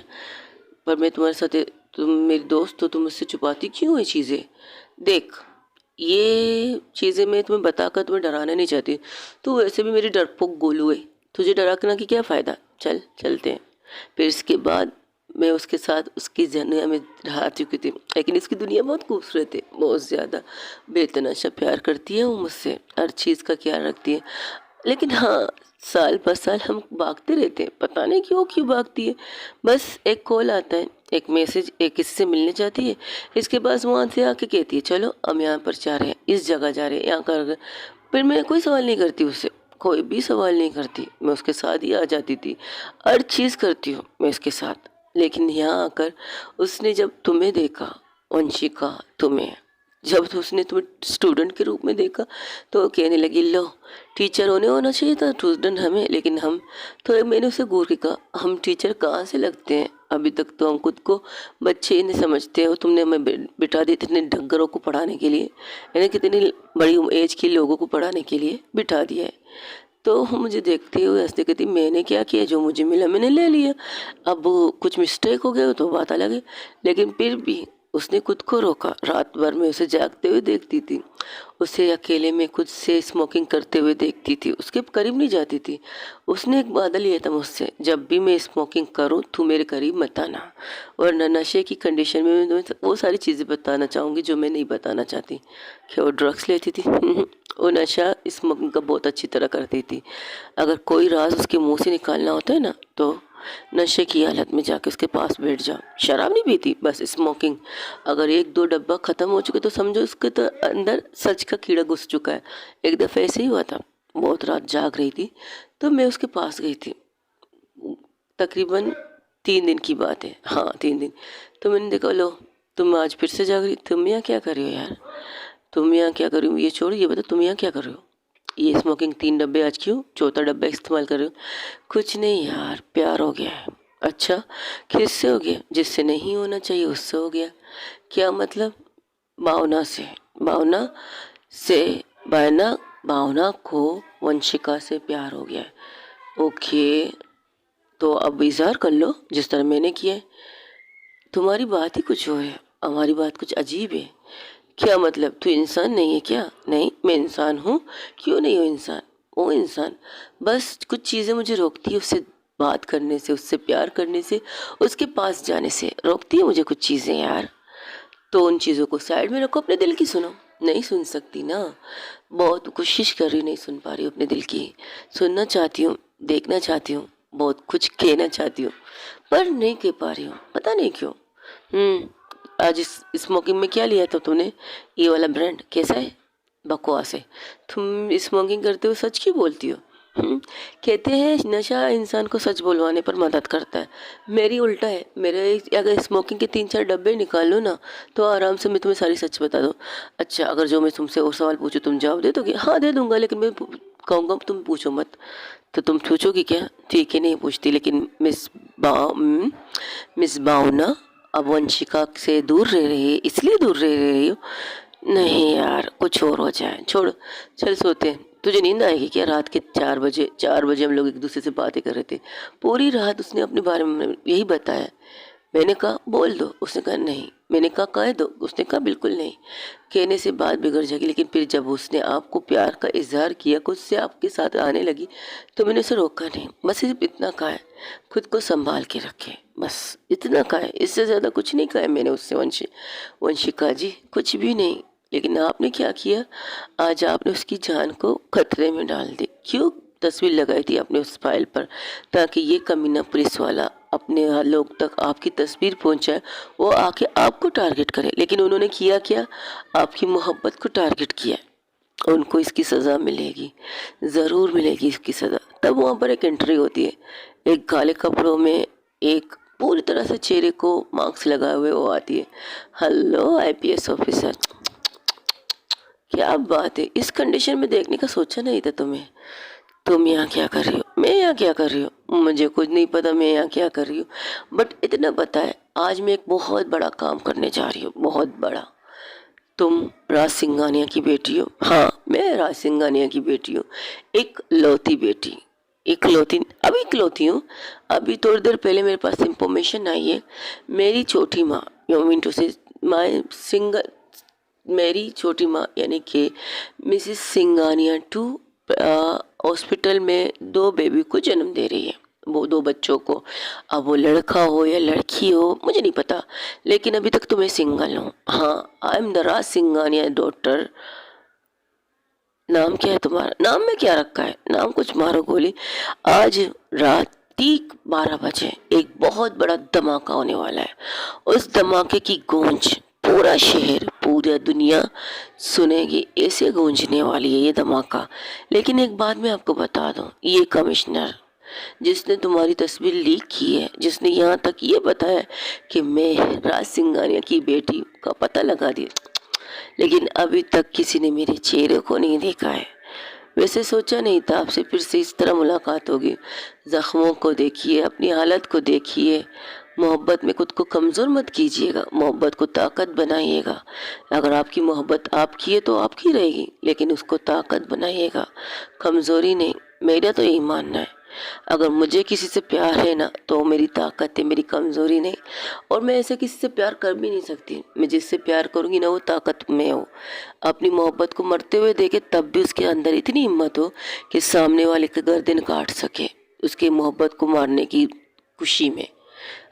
पर मैं तुम्हारे साथ तुम मेरी दोस्त हो, तुम मुझसे छुपाती क्यों ये चीज़ें? देख ये चीज़ें मैं तुम्हें बताकर तुम्हें डराना नहीं चाहती। तू वैसे भी मेरी डरपोक गोलू है, तुझे डरा के ना कि क्या फ़ायदा। चल चलते हैं। फिर इसके बाद मैं उसके साथ उसकी दुनिया में रह चुकी थी। लेकिन इसकी दुनिया बहुत खूबसूरत है, बहुत ज़्यादा बेतनाशा प्यार करती है वो मुझसे, हर चीज़ का ख्याल रखती है। लेकिन हाँ साल पर साल हम भागते रहते हैं, पता नहीं क्यों भागती है। बस एक कॉल आता है, एक मैसेज, एक किसी से मिलने जाती है, इसके पास वहाँ से आके कहती है चलो हम यहाँ पर जा रहे हैं, इस जगह जा रहे हैं, यहाँ कर। फिर मैं कोई सवाल नहीं करती उससे, कोई भी सवाल नहीं करती, मैं उसके साथ ही आ जाती थी। हर चीज़ करती हूँ मैं उसके साथ। लेकिन यहाँ आकर उसने जब तुम्हें देखा, वंशिका तुम्हें, जब तो उसने तुम्हें स्टूडेंट के रूप में देखा तो कहने लगी लो टीचर होना चाहिए था स्टूडेंट हमें। लेकिन हम तो, मैंने उसे घूर के कहा हम टीचर कहाँ से लगते हैं, अभी तक तो हम खुद को बच्चे ही नहीं समझते हो। तुमने हमें बिठा दिए इतने ढंगरों को पढ़ाने के लिए, यानी कितनी बड़ी एज के लोगों को पढ़ाने के लिए बिठा दिया है। तो मुझे देखते हुए हंसते कहती मैंने क्या किया, जो मुझे मिला मैंने ले लिया, अब कुछ मिस्टेक हो गया तो बात अलग है। लेकिन फिर भी उसने खुद को रोका। रात भर में उसे जागते हुए देखती थी, उसे अकेले में खुद से स्मोकिंग करते हुए देखती थी, उसके करीब नहीं जाती थी। उसने एक वादा लिया था मुझसे, जब भी मैं स्मोकिंग करूं तू मेरे करीब मत आना। और नशे की कंडीशन में मैं तुम्हें वो सारी चीज़ें बताना चाहूँगी जो मैं नहीं बताना चाहती। क्या वो ड्रग्स लेती थी? वो नशा स्मोकिंग का बहुत अच्छी तरह करती थी। अगर कोई राज उसके मुंह से निकालना होता है ना तो नशे की हालत में जाके उसके पास बैठ जाओ। शराब नहीं पीती, बस स्मोकिंग। अगर 1-2 डब्बा ख़त्म हो चुके तो समझो उसके तो अंदर सच का कीड़ा घुस चुका है। एक दफ़ा ऐसे ही हुआ था, बहुत रात जाग रही थी तो मैं उसके पास गई थी, तकरीबन 3 दिन की बात है, हाँ 3 दिन। तो मैंने देखा, लो तुम आज फिर से जाग रही, तुम यहाँ क्या कर रही हो यार, तुम यहाँ क्या कर रही हो, ये छोड़ो, ये बता तुम यहाँ क्या कर रहे हो, ये स्मोकिंग 3 डब्बे आज क्यों, चौथा डब्बा इस्तेमाल कर रहे हो। कुछ नहीं यार, प्यार हो गया है। अच्छा, किससे हो गया, जिससे नहीं होना चाहिए उससे हो गया। क्या मतलब, भावना से, भावना से, भावना, भावना को वंशिका से प्यार हो गया है। ओके, तो अब इजहार कर लो जिस तरह मैंने किया है। तुम्हारी बात ही कुछ और है, हमारी बात कुछ अजीब है। क्या मतलब, तू इंसान नहीं है क्या। नहीं, मैं इंसान हूँ, क्यों नहीं हूँ इंसान, वो इंसान। बस कुछ चीज़ें मुझे रोकती है उससे बात करने से, उससे प्यार करने से, उसके पास जाने से रोकती है मुझे कुछ चीज़ें यार। तो उन चीज़ों को साइड में रखो, अपने दिल की सुनो। नहीं सुन सकती ना, बहुत कोशिश कर रही हूँ, नहीं सुन पा रही हूँ अपने दिल की। सुनना चाहती हूँ, देखना चाहती हूँ, बहुत कुछ कहना चाहती हूँ, पर नहीं कह पा रही हूँ, पता नहीं क्यों। आज इस स्मोकिंग में क्या लिया था तूने, ये वाला ब्रांड कैसा है, बकवास है। तुम स्मोकिंग करते हो सच क्यों बोलती हो। कहते हैं नशा इंसान को सच बोलवाने पर मदद करता है, मेरी उल्टा है। मेरे अगर स्मोकिंग के 3-4 डब्बे निकाल लो ना तो आराम से मैं तुम्हें सारी सच बता दूँ। अच्छा, अगर जो मैं तुमसे और सवाल पूछूँ तुम जवाब दे दोगे, हाँ दे दूंगा, लेकिन मैं कहूँगा तुम पूछो मत। तो तुम पूछोगी क्या, ठीक है नहीं पूछती, लेकिन मिस भावना अब वंशिका से दूर रह रही है, इसलिए दूर रह रही हो। नहीं यार, कुछ और हो जाए, छोड़, चल सोते हैं। तुझे नींद आएगी क्या, रात के 4 बजे, 4 बजे हम लोग एक दूसरे से बातें कर रहे थे, पूरी रात उसने अपने बारे में यही बताया। मैंने कहा बोल दो, उसने कहा नहीं। मैंने कहा कह दो, उसने कहा बिल्कुल नहीं। कहने से बात बिगड़ जाएगी, लेकिन फिर जब उसने आपको प्यार का इजहार किया, खुद से आपके साथ आने लगी, तो मैंने उसे रोका नहीं। बस सिर्फ इतना कहा है, खुद को संभाल के रखे, बस इतना कहा है, इससे ज़्यादा कुछ नहीं कहा है मैंने उससे। वंशिका जी कुछ भी नहीं। लेकिन आपने क्या किया, आज आपने उसकी जान को खतरे में डाल दी। क्यों तस्वीर लगाई थी आपने उस फाइल पर, ताकि ये कमीना पुलिस वाला अपने लोग तक आपकी तस्वीर पहुंचाए, वो आके आपको टारगेट करे। लेकिन उन्होंने किया क्या, आपकी मोहब्बत को टारगेट किया। उनको इसकी सज़ा मिलेगी, ज़रूर मिलेगी इसकी सज़ा। तब वहाँ पर एक एंट्री होती है, एक काले कपड़ों में, एक पूरी तरह से चेहरे को मास्क लगाए हुए वो आती है। हेलो आईपीएस ऑफिसर, क्या बात है, इस कंडीशन में देखने का सोचा नहीं था तुम्हें। तुम यहाँ क्या कर रही हो, मैं यहाँ क्या कर रही हूँ, मुझे कुछ नहीं पता मैं यहाँ क्या कर रही हूँ। बट इतना पता है, आज मैं एक बहुत बड़ा काम करने जा रही हूँ, बहुत बड़ा। तुम राज सिंघानिया की बेटी हो। हाँ, मैं राज सिंघानिया की बेटी हूँ, एक लौती बेटी, इकलौती, अभी इकलौती हूँ। अभी थोड़ी देर पहले मेरे पास इंफॉर्मेशन आई है, मेरी छोटी माँ, यू मीन टू से माय सिंगल, मेरी छोटी माँ यानी कि मिसिस सिंघानिया टू हॉस्पिटल में 2 बेबी को जन्म दे रही है, वो 2 बच्चों को। अब वो लड़का हो या लड़की हो मुझे नहीं पता, लेकिन अभी तक तो मैं सिंगल हूँ। हाँ, I am the Raj Singhania daughter. नाम क्या है तुम्हारा, नाम में क्या रखा है, नाम कुछ मारो गोली। आज रात ठीक 12 बजे एक बहुत बड़ा धमाका होने वाला है। उस धमाके की गूंज पूरा शहर, पूरा दुनिया सुनेगी, ऐसे गूंजने वाली है ये धमाका। लेकिन एक बात मैं आपको बता दूं, ये कमिश्नर जिसने तुम्हारी तस्वीर लीक की है, जिसने यहाँ तक ये बताया कि मैं राज सिंघानिया की बेटी का पता लगा दिया, लेकिन अभी तक किसी ने मेरे चेहरे को नहीं देखा है। वैसे सोचा नहीं था आपसे फिर से इस तरह मुलाकात होगी। जख्मों को देखिए, अपनी हालत को देखिए। मोहब्बत में खुद को कमज़ोर मत कीजिएगा, मोहब्बत को ताकत बनाइएगा। अगर आपकी मोहब्बत आपकी है तो आपकी रहेगी, लेकिन उसको ताकत बनाइएगा, कमज़ोरी नहीं। मेरा तो यही मानना है, अगर मुझे किसी से प्यार है ना तो मेरी ताकत है, मेरी कमज़ोरी नहीं। और मैं ऐसे किसी से प्यार कर भी नहीं सकती, मैं जिससे प्यार करूँगी ना वो ताकत में हो। अपनी मोहब्बत को मरते हुए देखे तब भी उसके अंदर इतनी हिम्मत हो कि सामने वाले का गर्दन काट सके, उसकी मोहब्बत को मारने की खुशी में।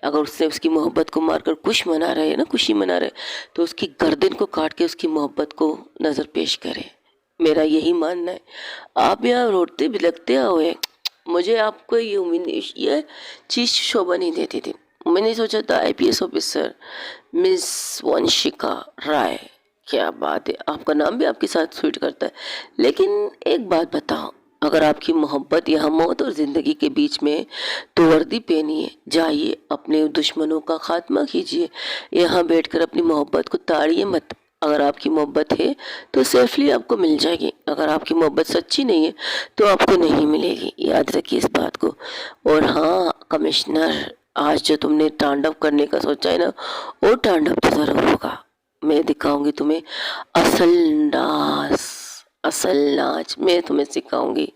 अगर उसने उसकी मोहब्बत को मारकर खुश मना रहे है ना, खुशी मना रहे, तो उसकी गर्दन को काट के उसकी मोहब्बत को नज़र पेश करे। मेरा यही मानना है। आप यहाँ रोते बिलखते हुए मुझे आपको ये चीज़ शोभा नहीं देती थी। मैंने सोचा था आईपीएस ऑफिसर मिस वंशिका राय, क्या बात है, आपका नाम भी आपके साथ सूट करता है। लेकिन एक बात बताओ, अगर आपकी मोहब्बत यहाँ मौत और ज़िंदगी के बीच में है, तो वर्दी पहनिए, जाइए अपने दुश्मनों का खात्मा कीजिए। यहाँ बैठकर अपनी मोहब्बत को ताड़िए मत। अगर आपकी मोहब्बत है तो सेफली आपको मिल जाएगी, अगर आपकी मोहब्बत सच्ची नहीं है तो आपको नहीं मिलेगी, याद रखिए इस बात को। और हाँ कमिश्नर, आज जो तुमने तांडव करने का सोचा है ना, वो तांडव तो जरूर होगा। मैं दिखाऊंगी तुम्हें असल डांस, असल नाच मैं तुम्हें सिखाऊंगी।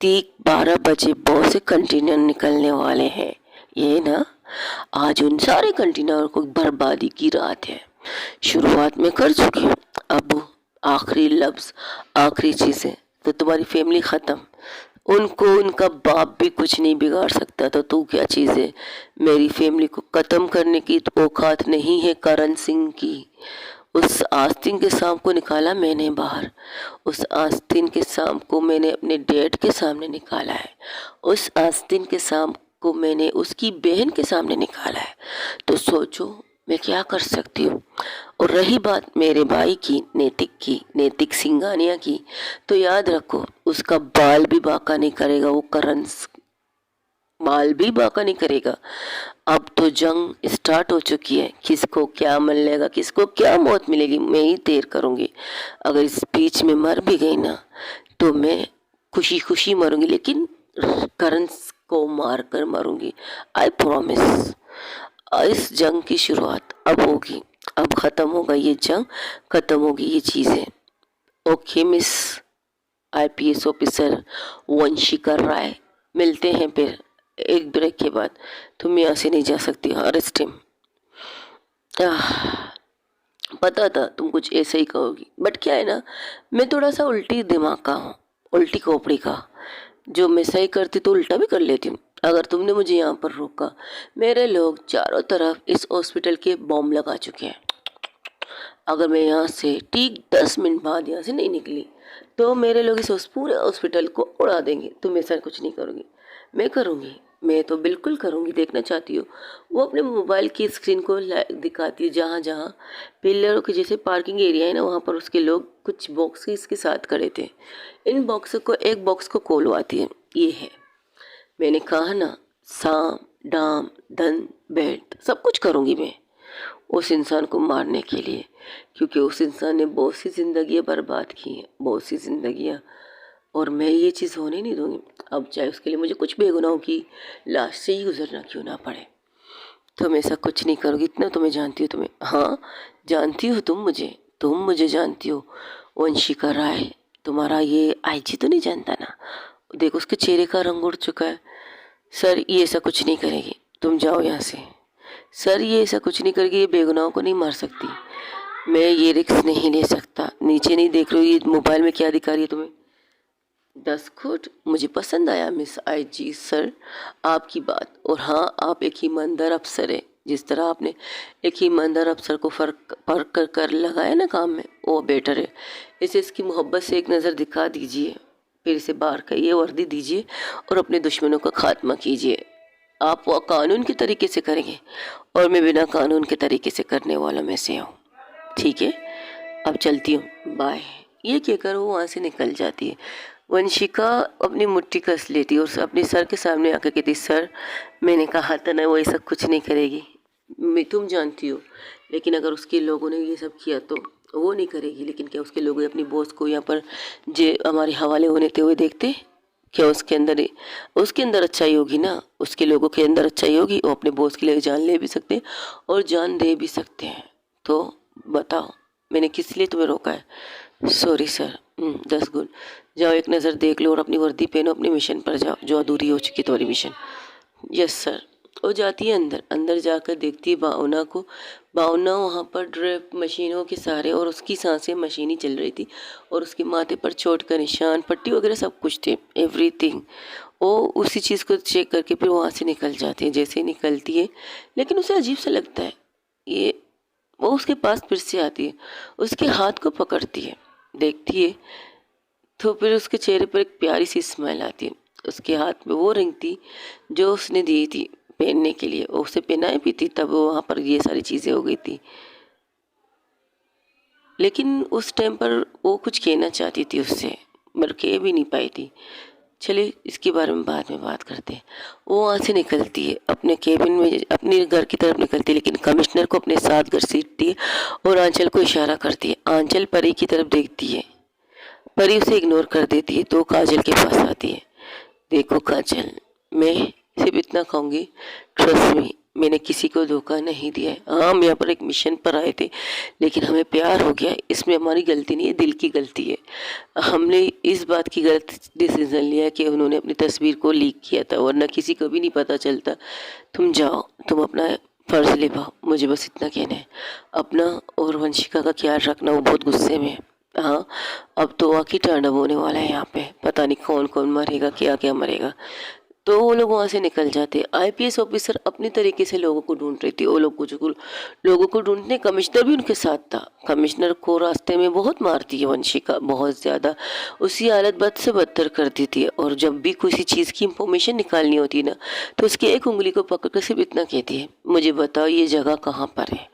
ठीक 12 बजे बहुत से कंटेनर निकलने वाले हैं। ये ना, आज उन सारे कंटेनर को बर्बादी की रात है। शुरुआत में कर चुकी हूँ, अब आखिरी लफ्ज, आखिरी चीजें, तो तुम्हारी फैमिली खत्म। उनको उनका बाप भी कुछ नहीं बिगाड़ सकता, तो तू क्या चीज है। मेरी फैमिली को खत्म करने की तो औकात नहीं है करण सिंह की। उस आस्तीन के सांप को निकाला मैंने बाहर, उस आस्तीन के सांप को मैंने अपने डैड के सामने निकाला है, उस आस्तीन के सांप को मैंने उसकी बहन के सामने निकाला है। तो सोचो मैं क्या कर सकती हूँ। और रही बात मेरे भाई की, नैतिक सिंघानिया की, तो याद रखो उसका बाल भी बाका नहीं करेगा वो करण, बाल भी बाका नहीं करेगा। अब तो जंग स्टार्ट हो चुकी है, किसको क्या मिलेगा, किसको क्या मौत मिलेगी, मैं ही तय करूंगी। अगर इस बीच में मर भी गई ना, तो मैं खुशी खुशी मरूंगी, लेकिन करण को मार कर मरूंगी, आई प्रॉमिस। इस जंग की शुरुआत अब होगी, अब खत्म होगा ये जंग, खत्म होगी ये चीजें। Okay miss IPS officer Vanshika Rai, मिलते हैं फिर एक ब्रेक के बाद। तुम यहाँ से नहीं जा सकती अरेस्ट हिम। पता था तुम कुछ ऐसा ही कहोगी, बट क्या है ना, मैं थोड़ा सा उल्टी दिमाग का हूँ, उल्टी खोपड़ी का। जो मैं सही करती तो उल्टा भी कर लेती हूँ। अगर तुमने मुझे यहाँ पर रोका, मेरे लोग चारों तरफ इस हॉस्पिटल के बॉम्ब लगा चुके हैं। अगर मैं यहाँ से ठीक 10 मिनट बाद यहाँ से नहीं निकली, तो मेरे लोग इस पूरे हॉस्पिटल को उड़ा देंगे। तुम ऐसा कुछ नहीं करोगी, मैं करूँगी, मैं तो बिल्कुल करूँगी। देखना चाहती हो, वो अपने मोबाइल की स्क्रीन को दिखाती है, जहाँ जहाँ पिलरों के जैसे पार्किंग एरिया है ना, वहाँ पर उसके लोग कुछ बॉक्स इसके साथ खड़े थे। इन बॉक्स को, एक बॉक्स को खोलवाती है, ये है, मैंने कहा ना, साम डाम धन बैठ सब कुछ करूँगी मैं उस इंसान को मारने के लिए, क्योंकि उस इंसान ने बहुत सी जिंदगियां बर्बाद की हैं, बहुत सी जिंदगियां, और मैं ये चीज़ होने नहीं दूंगी। अब चाहे उसके लिए मुझे कुछ बेगुनाहों की लाश से ही गुजरना क्यों ना पड़े। तुम ऐसा कुछ नहीं करोगी, इतना तुम्हें जानती हो, तुम्हें, हाँ जानती हो तुम मुझे जानती हो। वंशिका राय, तुम्हारा ये आईजी तो नहीं जानता ना, देखो उसके चेहरे का रंग उड़ चुका है। सर ये ऐसा कुछ नहीं करेगी, तुम जाओ यहाँ से। सर ये ऐसा कुछ नहीं करेगी, ये बेगुनाहों को नहीं मार सकती, मैं ये रिस्क नहीं ले सकता। नीचे नहीं देख रही हो, ये मोबाइल में क्या दिखा रही है तुम्हें, 10 फुट। मुझे पसंद आया मिस आईजी सर आपकी बात, और हाँ आप एक ईमानदार अफसर है। जिस तरह आपने एक ईमानदार अफसर को फर्क फर्क कर लगाया ना काम में, वो बेटर है। इसे इसकी मोहब्बत से एक नज़र दिखा दीजिए, फिर इसे बाहर कहिए, वर्दी दीजिए और अपने दुश्मनों का खात्मा कीजिए। आप वो कानून के तरीके से करेंगे और मैं बिना कानून के तरीके से करने वाला में से हूँ। ठीक है, अब चलती हूँ, बाय। ये कहकर वो वहाँ से निकल जाती है। वंशिका अपनी मुट्ठी कस लेती और अपने सर के सामने आकर कहती, सर मैंने कहा था ना वो ऐसा कुछ नहीं करेगी। मैं, तुम जानती हो, लेकिन अगर उसके लोगों ने ये सब किया तो वो नहीं करेगी। लेकिन क्या उसके लोग अपनी बॉस को यहाँ पर जे हमारे हवाले होने हुए देखते, क्या उसके अंदर अच्छाई होगी ना, उसके लोगों के अंदर अच्छाई होगी, वो अपने बॉस के लिए जान ले भी सकते हैं और जान दे भी सकते हैं। तो बताओ मैंने किस लिए तुम्हें रोका है। सॉरी सर, 10 गुण। जाओ एक नज़र देख लो और अपनी वर्दी पहनो, अपने मिशन पर जाओ जो अधूरी हो चुकी तुम्हारी मिशन। Yes sir. वो जाती है अंदर, अंदर जाकर देखती है भावना को। भावना वहाँ पर ड्रिप मशीनों के सहारे, और उसकी सांसें मशीनी चल रही थी, और उसके माथे पर चोट का निशान, पट्टी वगैरह सब कुछ थे, एवरीथिंग। वो उसी चीज़ को चेक करके फिर वहाँ से निकल जाती है। जैसे ही निकलती है, लेकिन उसे अजीब सा लगता है ये, वो उसके पास फिर से आती है, उसके हाथ को पकड़ती है, देखती है, तो फिर उसके चेहरे पर एक प्यारी सी स्माइल आती है। उसके हाथ में वो रिंग थी जो उसने दी थी पहनने के लिए, वो उसे पहनाई भी थी, तब वो वहाँ पर ये सारी चीज़ें हो गई थी। लेकिन उस टाइम पर वो कुछ कहना चाहती थी उससे, मगर कह भी नहीं पाई थी। चलिए इसके बारे में बाद में बात करते हैं। वो वहाँ से निकलती है, अपने केबिन में अपने घर की तरफ निकलती है, लेकिन कमिश्नर को अपने साथ घसीटती है और आंचल को इशारा करती है। आंचल परी की तरफ देखती है, परी उसे इग्नोर कर देती है, तो काजल के पास आती है। देखो काजल, मैं सिर्फ इतना कहूँगी, ट्रस्ट मी, मैंने किसी को धोखा नहीं दिया है। हाँ, हम यहाँ पर एक मिशन पर आए थे, लेकिन हमें प्यार हो गया, इसमें हमारी गलती नहीं है, दिल की गलती है। हमने इस बात की गलत डिसीजन लिया कि उन्होंने अपनी तस्वीर को लीक किया था, वरना किसी को भी नहीं पता चलता। तुम जाओ, तुम अपना फर्ज निभाओ, मुझे बस इतना कहना है। अपना और वंशिका का ख्याल रखना, वो बहुत गुस्से में है। हाँ, अब तो वाकई तांडव होने वाला है यहाँ पे, पता नहीं कौन कौन मरेगा, क्या क्या मरेगा। तो वो लोग वहाँ से निकल जाते। आईपीएस ऑफिसर अपनी तरीके से लोगों को ढूंढ रही थी, वो लोग कुछ लोगों को ढूंढने, कमिश्नर भी उनके साथ था। कमिश्नर को रास्ते में बहुत मारती है वंशिका, बहुत ज़्यादा, उसकी हालत बद से बदतर कर देती है। और जब भी किसी चीज़ की इंफॉर्मेशन निकालनी होती है ना, तो उसकी एक उंगली को पकड़ कर सिर्फ इतना कहती है, मुझे बताओ ये जगह कहाँ पर है,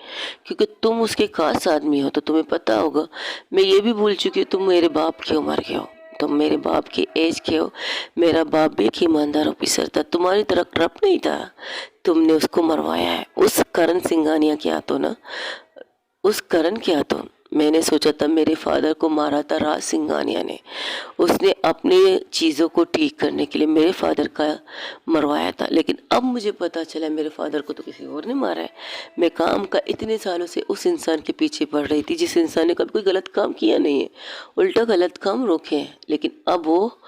क्योंकि तुम उसके खास आदमी हो तो तुम्हें पता होगा। मैं ये भी भूल चुकी हूँ तुम मेरे बाप क्यों मर गए हो, तुम मेरे बाप की एज के हो। मेरा बाप भी एक ईमानदार ऑफिसर था, तुम्हारी तरह करप्ट नहीं था। तुमने उसको मरवाया है, उस करण सिंघानिया के हाथों ना, उस करण के हाथों। मैंने सोचा था मेरे फादर को मारा था राज सिंघानिया ने, उसने अपने चीज़ों को ठीक करने के लिए मेरे फादर का मरवाया था। लेकिन अब मुझे पता चला मेरे फादर को तो किसी और ने मारा है। मैं काम का इतने सालों से उस इंसान के पीछे पड़ रही थी जिस इंसान ने कभी कोई गलत काम किया नहीं है, उल्टा गलत काम रोके हैं। लेकिन अब वो,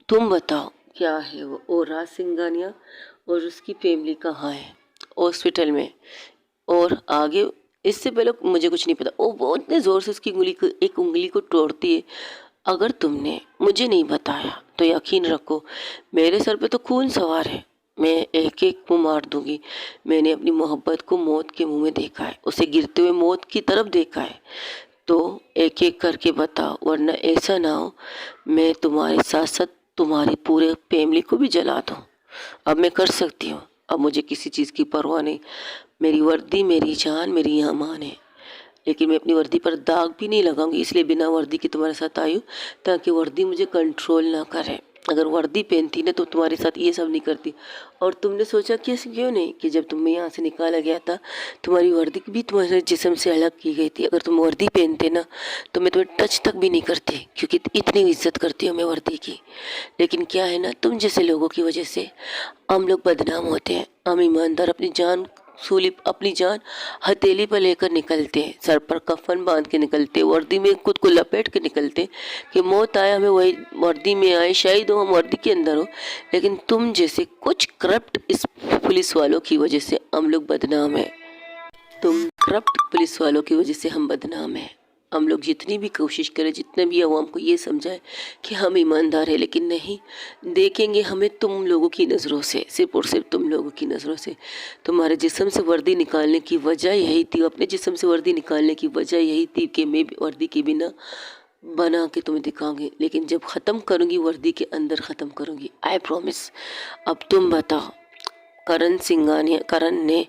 तुम बताओ क्या है वो राज सिंघानिया और उसकी फैमिली कहाँ है? हॉस्पिटल में। और आगे इससे पहले मुझे कुछ नहीं पता। वो बहुत जोर से उसकी उंगली को, एक उंगली को तोड़ती है। अगर तुमने मुझे नहीं बताया तो यकीन रखो मेरे सर पे तो खून सवार है, मैं एक एक को मार दूंगी। मैंने अपनी मोहब्बत को मौत के मुंह में देखा है, उसे गिरते हुए मौत की तरफ देखा है। तो एक एक करके बताओ, वरना ऐसा ना हो मैं तुम्हारे साथ साथ तुम्हारी पूरे फैमिली को भी जला दूँ। अब मैं कर सकती हूँ, अब मुझे किसी चीज़ की परवाह नहीं। मेरी वर्दी, मेरी जान, मेरी यहाँ मान है। लेकिन मैं अपनी वर्दी पर दाग भी नहीं लगाऊंगी, इसलिए बिना वर्दी के तुम्हारे साथ आई हूँ, ताकि वर्दी मुझे कंट्रोल ना करे। अगर वर्दी पहनती ना तो तुम्हारे साथ ये सब नहीं करती। और तुमने सोचा कि ऐसे क्यों नहीं, कि जब तुम्हें यहाँ से निकाला गया था तुम्हारी वर्दी भी तुम्हारे जिस्म से अलग की गई थी। अगर तुम वर्दी पहनते ना तो मैं तुम्हें टच तक भी नहीं करती, क्योंकि इतनी इज्जत करती हूँ मैं वर्दी की। लेकिन क्या है ना, तुम जैसे लोगों की वजह से हम लोग बदनाम होते हैं। हम ईमानदार अपनी जान सूली, अपनी जान हथेली पर लेकर निकलते हैं, सर पर कफन बांध के निकलते हैं, वर्दी में खुद को लपेट के निकलते हैं कि मौत आए हमें वही वर्दी में आए, शायद हो हम वर्दी के अंदर हो। लेकिन तुम जैसे कुछ करप्ट इस पुलिस वालों की वजह से हम लोग बदनाम हैं। तुम करप्ट पुलिस वालों की वजह से हम बदनाम हैं। हम लोग जितनी भी कोशिश करें, जितने भी अवाम को ये समझाए कि हम ईमानदार हैं, लेकिन नहीं, देखेंगे हमें तुम लोगों की नज़रों से, सिर्फ और सिर्फ तुम लोगों की नज़रों से। तुम्हारे जिस्म से वर्दी निकालने की वजह यही थी, अपने जिस्म से वर्दी निकालने की वजह यही थी कि मैं वर्दी के बिना बना के तुम्हें दिखाऊंगी, लेकिन जब ख़त्म करूँगी वर्दी के अंदर ख़त्म करूँगी, आई प्रॉमिस। अब तुम बताओ, करण ने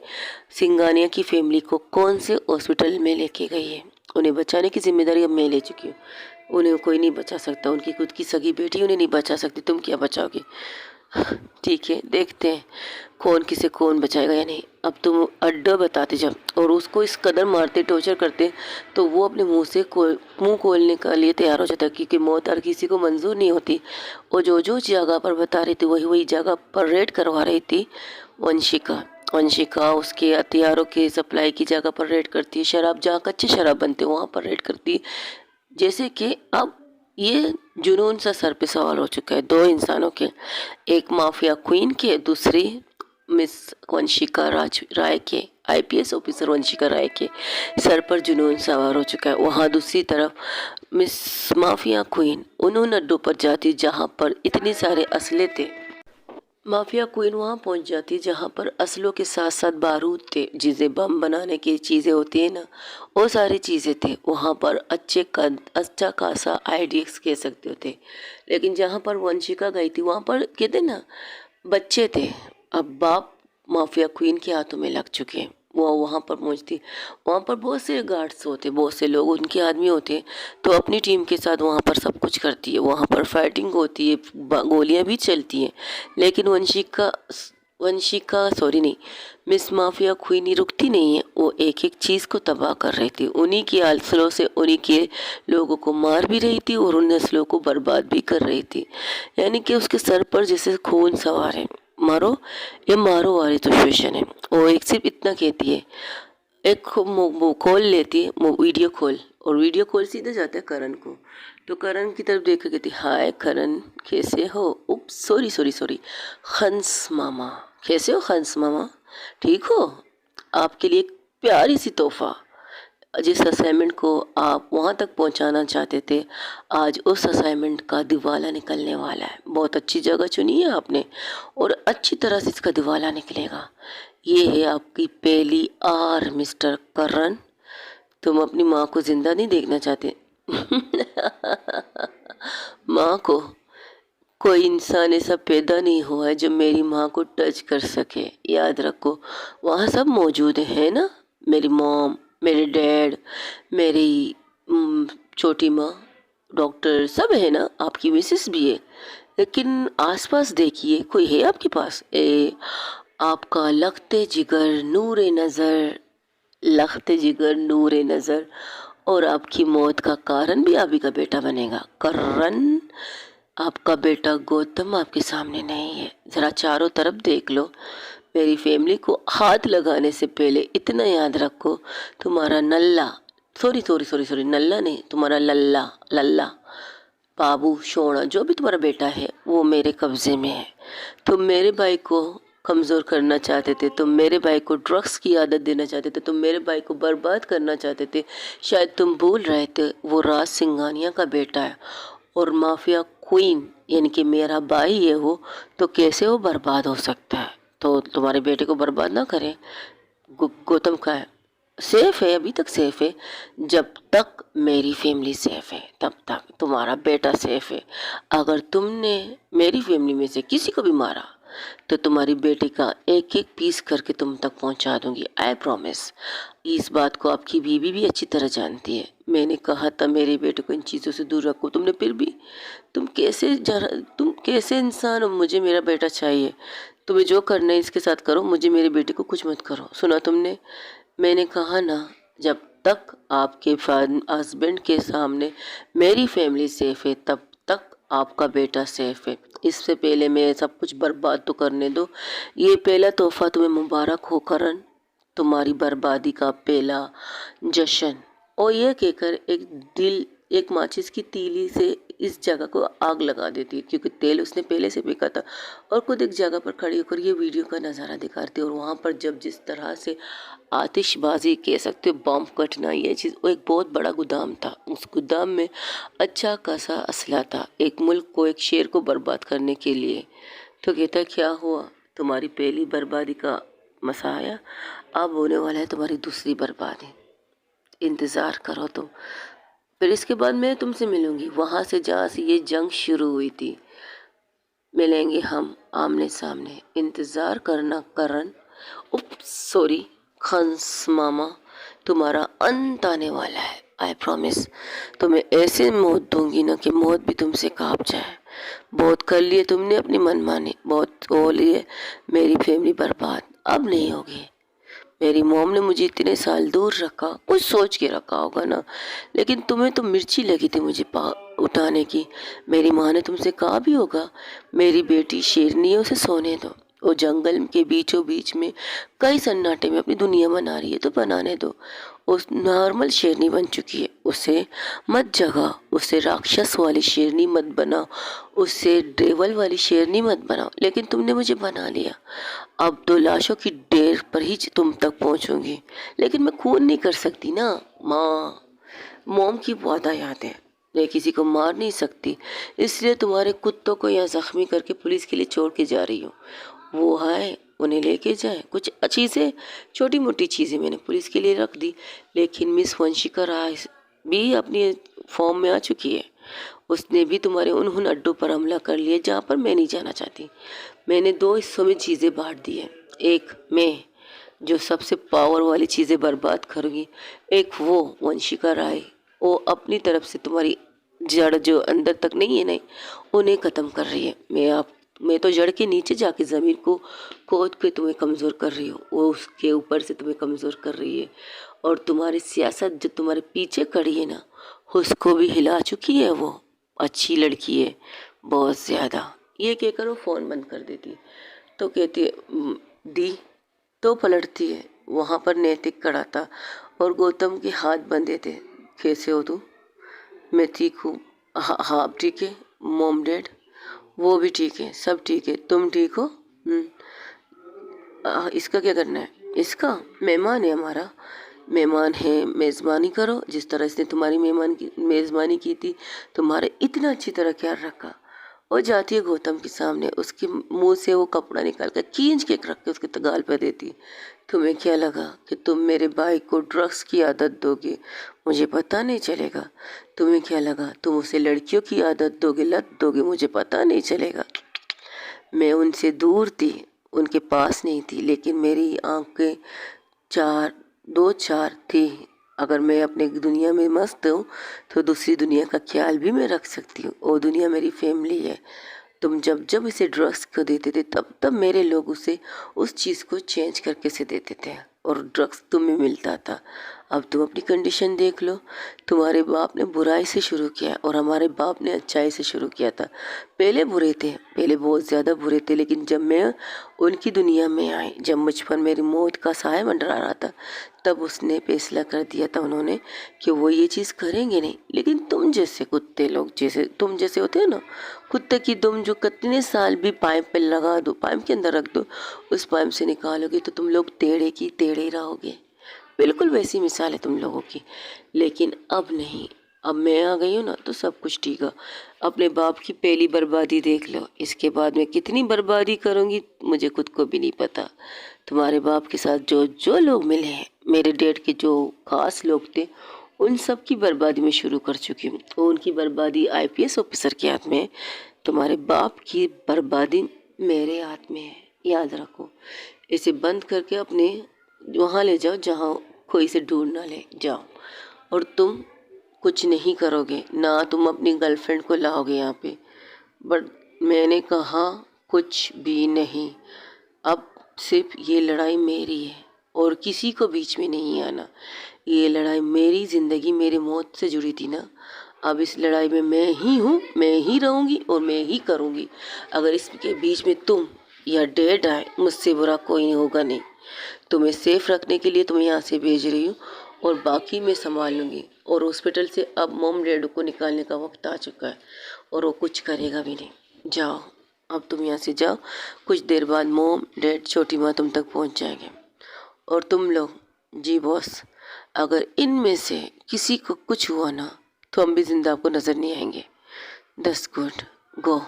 सिंघानिया की फैमिली को कौन से हॉस्पिटल में लेके गई है? उन्हें बचाने की जिम्मेदारी अब मैं ले चुकी हूँ। उन्हें कोई नहीं बचा सकता, उनकी खुद की सगी बेटी उन्हें नहीं बचा सकती, तुम क्या बचाओगे? ठीक है, देखते हैं कौन किसे कौन बचाएगा या नहीं। अब तुम अड्डा बताते जब, और उसको इस कदर मारते टॉर्चर करते तो वो अपने मुंह से मुंह खोलने के लिए तैयार हो जाता, क्योंकि मौत हर किसी को मंजूर नहीं होती। और जो जो जगह पर बता रही थी वही वही जगह पर रेड करवा रही थी वंशिका उसके हथियारों के सप्लाई की जगह पर रेड करती है, शराब जहाँ कच्चे शराब बनते वहाँ पर रेड करती है। जैसे कि अब ये जुनून सा सर पे सवाल हो चुका है दो इंसानों के, एक माफिया क्वीन के, दूसरी मिस वंशिका राय के, आईपीएस ऑफिसर वंशिका राय के सर पर जुनून सवार हो चुका है। वहाँ दूसरी तरफ मिस माफिया क्वीन उन्होंने अड्डों पर जाती जहाँ पर इतने सारे असले थे, माफिया क्वीन वहाँ पहुँच जाती है जहाँ पर असलों के साथ साथ बारूद थे, जिसे बम बनाने की चीज़ें होती है ना, वो सारी चीज़ें थे वहाँ पर। अच्छा खासा आइडियक्स कह सकते होते। लेकिन जहाँ पर वंशिका गई थी वहाँ पर कहते ना बच्चे थे। अब बाप माफिया क्वीन के हाथों में लग चुके हैं। वो वहाँ पर पहुँचती, वहाँ पर बहुत से गार्ड्स होते, बहुत से लोग उनके आदमी होते, तो अपनी टीम के साथ वहाँ पर सब कुछ करती है। वहाँ पर फाइटिंग होती है, गोलियाँ भी चलती हैं। लेकिन वंशिका सॉरी नहीं, मिस माफिया क्वीनी रुकती नहीं है। वो एक एक चीज़ को तबाह कर रही थी। उन्हीं की असलों से उन्हीं के लोगों को मार भी रही थी और उन नस्लों को बर्बाद भी कर रही थी। यानी कि उसके सर पर जैसे खून सवार है, मारो या मारो वाली सिचुएशन है। वो एक सिर्फ इतना कहती है, एक कॉल लेती है, वीडियो कॉल, और वीडियो कॉल सीधे जाता है करण को। तो करण की तरफ देख कर कहती, हाय करण कैसे हो? उप सॉरी सॉरी सॉरी, हंस मामा कैसे हो? हंस मामा ठीक हो? आपके लिए एक प्यारी सी तोहफा, जिस असाइनमेंट को आप वहाँ तक पहुँचाना चाहते थे, आज उस असाइनमेंट का दिवाला निकलने वाला है। बहुत अच्छी जगह चुनी है आपने और अच्छी तरह से इसका दिवाला निकलेगा। ये है आपकी पहली आर मिस्टर करण। तुम अपनी माँ को जिंदा नहीं देखना चाहते? माँ को? कोई इंसान ऐसा पैदा नहीं हुआ है जो मेरी माँ को टच कर सके। याद रखो, वहाँ सब मौजूद है ना, मेरी मॉम, मेरे डैड, मेरी छोटी माँ, डॉक्टर सब है ना, आपकी मिसेस भी है। लेकिन आसपास देखिए, कोई है आपके पास? आपका लखते जिगर नूरे नज़र, लखते जिगर नूरे नज़र, और आपकी मौत का कारण भी आप ही का बेटा बनेगा करण। आपका बेटा गौतम आपके सामने नहीं है। ज़रा चारों तरफ देख लो। मेरी फैमिली को हाथ लगाने से पहले इतना याद रखो, तुम्हारा नल्ला, सॉरी सॉरी सॉरी सॉरी, नल्ला नहीं, तुम्हारा लल्ला, लल्ला बाबू शोणा, जो भी तुम्हारा बेटा है वो मेरे कब्जे में है। तुम मेरे भाई को कमज़ोर करना चाहते थे, तुम मेरे भाई को ड्रग्स की आदत देना चाहते थे, तुम मेरे भाई को बर्बाद करना चाहते थे। शायद तुम भूल रहे थे वो राज सिंघानिया का बेटा है और माफिया क्वीन यानी कि मेरा भाई है वो, तो कैसे वो बर्बाद हो सकता है? तो तुम्हारे बेटे को बर्बाद ना करें। गौतम का है, सेफ है, अभी तक सेफ है। जब तक मेरी फैमिली सेफ है तब तक तुम्हारा बेटा सेफ है। अगर तुमने मेरी फैमिली में से किसी को भी मारा तो तुम्हारी बेटी का एक एक पीस करके तुम तक पहुंचा दूंगी, आई प्रॉमिस। इस बात को आपकी बीवी भी अच्छी तरह जानती है। मैंने कहा था मेरे बेटे को इन चीज़ों से दूर रखो, तुमने फिर भी, तुम कैसे इंसान हो? मुझे मेरा बेटा चाहिए। तुम्हें जो करना है इसके साथ करो, मुझे मेरे बेटे को कुछ मत करो। सुना तुमने? मैंने कहा ना, जब तक आपके हस्बैंड के सामने मेरी फैमिली सेफ है तब तक आपका बेटा सेफ है। इससे पहले मैं सब कुछ बर्बाद तो करने दो। ये पहला तोहफा तुम्हें मुबारक हो करण, तुम्हारी बर्बादी का पहला जश्न। और यह कहकर एक माचिस की तीली से इस जगह को आग लगा देती है, क्योंकि तेल उसने पहले से फेंका था, और खुद एक जगह पर खड़ी होकर ये वीडियो का नज़ारा दिखाती है। और वहाँ पर जब जिस तरह से आतिशबाजी कह सकते हो, बम कटना, ये चीज़, वो एक बहुत बड़ा गोदाम था। उस गोदाम में अच्छा खासा असला था, एक मुल्क को, एक शेर को बर्बाद करने के लिए। तो कहता क्या हुआ, तुम्हारी पहली बर्बादी का मसा आया, अब होने वाला है तुम्हारी दूसरी बर्बादी। इंतज़ार करो तुम। फिर इसके बाद मैं तुमसे मिलूंगी वहाँ से जहाँ से ये जंग शुरू हुई थी। मिलेंगे हम आमने सामने, इंतज़ार करना करण। उप सॉरी खंस मामा, तुम्हारा अंत आने वाला है, आई प्रॉमिस। तुम्हें ऐसे मौत दूंगी ना कि मौत भी तुमसे कांप जाए। बहुत कर लिए तुमने अपनी मनमानी, बहुत हो लिए, मेरी फैमिली बर्बाद अब नहीं होगी। मेरी मॉम ने मुझे इतने साल दूर रखा, कुछ सोच के रखा होगा ना, लेकिन तुम्हें तो मिर्ची लगी थी मुझे उठाने की। मेरी माँ ने तुमसे कहा भी होगा मेरी बेटी शेरनी है, उसे सोने दो। वो जंगल के बीचों बीच में कई सन्नाटे में अपनी दुनिया बना रही है, तो बनाने दो। उस नॉर्मल शेरनी बन चुकी है, उसे मत जगा, उसे राक्षस वाली शेरनी मत बनाओ, उसे डेवल वाली शेरनी मत बनाओ। लेकिन तुमने मुझे बना लिया। अब तो लाशों की ढेर पर ही तुम तक पहुंचूंगी, लेकिन मैं खून नहीं कर सकती ना माँ। मॉम की वादा याद है, मैं किसी को मार नहीं सकती, इसलिए तुम्हारे कुत्तों को यहाँ ज़ख्मी करके पुलिस के लिए छोड़ के जा रही हूँ। वो आए, उन्हें लेके जाए। कुछ चीज़ें, छोटी मोटी चीज़ें मैंने पुलिस के लिए रख दी, लेकिन मिस वंशिका राय भी अपनी फॉर्म में आ चुकी है। उसने भी तुम्हारे उन अड्डों पर हमला कर लिया जहाँ पर मैं नहीं जाना चाहती। मैंने 2 हिस्सों में चीज़ें बांट दी है। एक मैं, जो सबसे पावर वाली चीज़ें बर्बाद करूँगी, एक वो वंशिका राय, वो अपनी तरफ से तुम्हारी जड़ जो अंदर तक नहीं है, नहीं, उन्हें ख़त्म कर रही है। मैं तो जड़ के नीचे जाके ज़मीन को खोद के तुम्हें कमज़ोर कर रही हूँ, वो उसके ऊपर से तुम्हें कमज़ोर कर रही है। और तुम्हारी सियासत जो तुम्हारे पीछे खड़ी है ना, उसको भी हिला चुकी है। वो अच्छी लड़की है बहुत ज़्यादा। ये कहकर वो फ़ोन बंद कर देती है। तो कहती है दी, तो पलटती है। वहाँ पर नैतिक खड़ा था और गौतम के हाथ बंधे थे। कैसे हो तुम? मैं ठीक हूँ। हाँ हाँ, आप ठीक है? मॉम डैड वो भी ठीक है, सब ठीक है। तुम ठीक हो? इसका क्या करना है? इसका मेहमान है, हमारा मेहमान है, मेज़बानी करो। जिस तरह इसने तुम्हारी मेज़बानी की थी, तुम्हारे इतना अच्छी तरह ख्याल रखा। वो जाती है गौतम के सामने, उसके मुंह से वो कपड़ा निकाल कर खींच के रख के उसके गाल पर देती। तुम्हें क्या लगा कि तुम मेरे भाई को ड्रग्स की आदत दोगे? मुझे पता नहीं चलेगा। तुम्हें क्या लगा तुम उसे लड़कियों की आदत दोगे, लत दोगे? मुझे पता नहीं चलेगा। मैं उनसे दूर थी, उनके पास नहीं थी, लेकिन मेरी आंखें चार, 2-4 थी। अगर मैं अपने दुनिया में मस्त हूँ तो दूसरी दुनिया का ख्याल भी मैं रख सकती हूँ। वो दुनिया मेरी फैमिली है। तुम जब जब इसे ड्रग्स को देते थे, तब तब मेरे लोग उसे उस चीज़ को चेंज करके से देते थे और ड्रग्स तुम्हें मिलता था। अब तुम अपनी कंडीशन देख लो। तुम्हारे बाप ने बुराई से शुरू किया और हमारे बाप ने अच्छाई से शुरू किया था। पहले बुरे थे, पहले बहुत ज़्यादा बुरे थे, लेकिन जब मैं उनकी दुनिया में आई, जब मुझ पर मेरी मौत का साया मंडरा रहा था, तब उसने फैसला कर दिया था उन्होंने कि वो ये चीज़ करेंगे नहीं। लेकिन तुम जैसे कुत्ते लोग, जैसे तुम जैसे होते हो ना, कुत्ते की दुम जो कितने साल भी पाइप पे लगा दो, पाइप के अंदर रख दो, उस पाइप से निकालोगे तो तुम लोग टेढ़े की टेढ़े ही रहोगे। बिल्कुल वैसी मिसाल है तुम लोगों की। लेकिन अब नहीं, अब मैं आ गई हूँ ना, तो सब कुछ ठीक है। अपने बाप की पहली बर्बादी देख लो, इसके बाद मैं कितनी बर्बादी करूँगी मुझे खुद को भी नहीं पता। तुम्हारे बाप के साथ जो जो लोग मिले हैं, मेरे डैड के जो खास लोग थे, उन सब की बर्बादी मैं शुरू कर चुकी हूँ। तो उनकी बर्बादी आईपीएस ऑफिसर के हाथ में है, तुम्हारे बाप की बर्बादी मेरे हाथ में है। याद रखो। इसे बंद करके अपने वहाँ ले जाओ जहाँ कोई इसे ढूंढ ना ले जाओ। और तुम कुछ नहीं करोगे ना, तुम अपनी गर्लफ्रेंड को लाओगे यहाँ पे। बट मैंने कहा कुछ भी नहीं। अब सिर्फ ये लड़ाई मेरी है और किसी को बीच में नहीं आना। ये लड़ाई मेरी ज़िंदगी मेरी मौत से जुड़ी थी ना, अब इस लड़ाई में मैं ही हूँ, मैं ही रहूँगी और मैं ही करूँगी। अगर इसके बीच में तुम या डैड आए, मुझसे बुरा कोई होगा नहीं। तुम्हें सेफ रखने के लिए तुम्हें यहाँ से भेज रही हूँ और बाकी मैं संभाल लूँगी। और हॉस्पिटल से अब मॉम डैड को निकालने का वक्त आ चुका है और वो कुछ करेगा भी नहीं। जाओ, अब तुम यहाँ से जाओ। कुछ देर बाद मॉम डैड छोटी माँ तुम तक पहुँच जाएंगे। और तुम लोग, जी बॉस, अगर इनमें से किसी को कुछ हुआ ना, तो हम भी जिंदा आपको नज़र नहीं आएंगे। दस गुड, गो।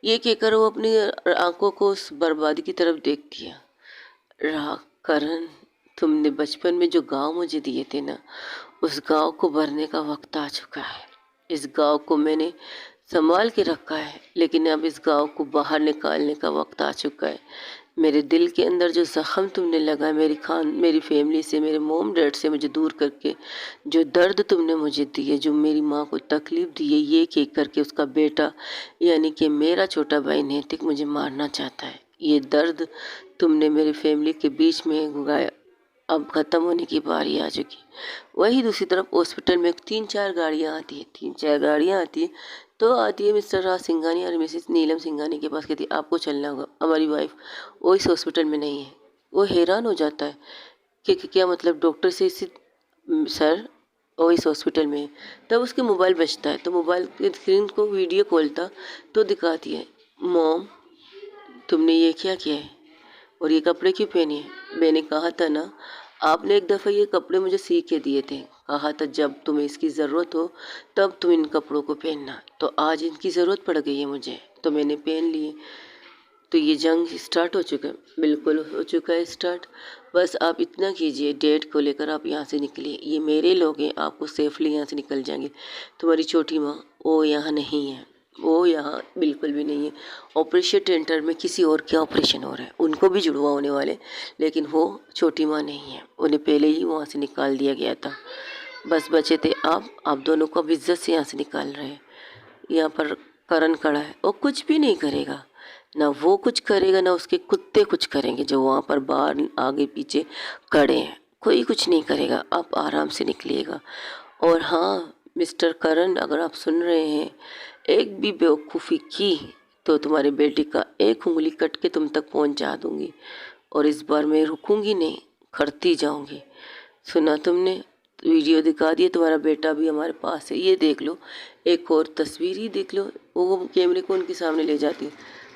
ये कहकर वो अपनी आंखों को उस बर्बादी की तरफ देखती है। करण, तुमने बचपन में जो गांव मुझे दिए थे ना, उस गांव को भरने का वक्त आ चुका है। इस गांव को मैंने संभाल के रखा है, लेकिन अब इस गांव को बाहर निकालने का वक्त आ चुका है। मेरे दिल के अंदर जो जख्म तुमने लगाया, मेरी फैमिली से, मेरे मोम डैड से मुझे दूर करके, जो दर्द तुमने मुझे दिए, जो मेरी माँ को तकलीफ़ दी है, ये कह करके उसका बेटा यानी कि मेरा छोटा भाई नैतिक मुझे मारना चाहता है। ये दर्द तुमने मेरी फैमिली के बीच में उगाया, अब ख़त्म होने की बारी आ चुकी। वही दूसरी तरफ हॉस्पिटल में 3-4 गाड़ियाँ आती है, 3-4 गाड़ियाँ आती है। तो आती है मिस्टर राज सिंघानी और मिसेस नीलम सिंघानी के पास, कहती है आपको चलना होगा, हमारी वाइफ वो इस हॉस्पिटल में नहीं है। वो हैरान हो जाता है कि क्या मतलब डॉक्टर से इसी, सर वो इस हॉस्पिटल में है। तब उसके मोबाइल बजता है, तो मोबाइल की स्क्रीन को वीडियो कॉल था तो दिखाती है, मॉम तुमने ये क्या किया है और ये कपड़े क्यों पहने हैं? मैंने कहा था ना आपने एक दफ़ा ये कपड़े मुझे सी के दिए थे, कहा था जब तुम्हें इसकी ज़रूरत हो तब तुम इन कपड़ों को पहनना। तो आज इनकी ज़रूरत पड़ गई है मुझे, तो मैंने पहन लिए। तो ये जंग स्टार्ट हो चुका है, बिल्कुल हो चुका है स्टार्ट। बस आप इतना कीजिए, डेट को लेकर आप यहाँ से निकलिए। ये मेरे लोग हैं, आपको सेफली यहाँ से निकल जाएंगे। तुम्हारी छोटी माँ वो यहाँ नहीं है, वो यहाँ बिल्कुल भी नहीं है। ऑपरेशन थिएटर में किसी और क्या ऑपरेशन हो रहा है, उनको भी जुड़वा होने वाले, लेकिन वो छोटी माँ नहीं है, उन्हें पहले ही वहाँ से निकाल दिया गया था। बस बचे थे आप दोनों को अब इज्जत से यहाँ से निकाल रहे हैं। यहाँ पर करण खड़ा है, वो कुछ भी नहीं करेगा, ना वो कुछ करेगा ना उसके कुत्ते कुछ करेंगे जो वहाँ पर बाहर आगे पीछे खड़े हैं। कोई कुछ नहीं करेगा, आप आराम से निकलिएगा। और हाँ मिस्टर करण, अगर आप सुन रहे हैं, एक भी बेवकूफ़ी की तो तुम्हारे बेटे का एक उंगली कट के तुम तक पहुँचा दूंगी। और इस बार मैं रुकूंगी नहीं, करती जाऊंगी। सुना तुमने, वीडियो दिखा दिया, तुम्हारा बेटा भी हमारे पास है, ये देख लो। एक और तस्वीर ही देख लो, वो कैमरे को उनके सामने ले जाती है,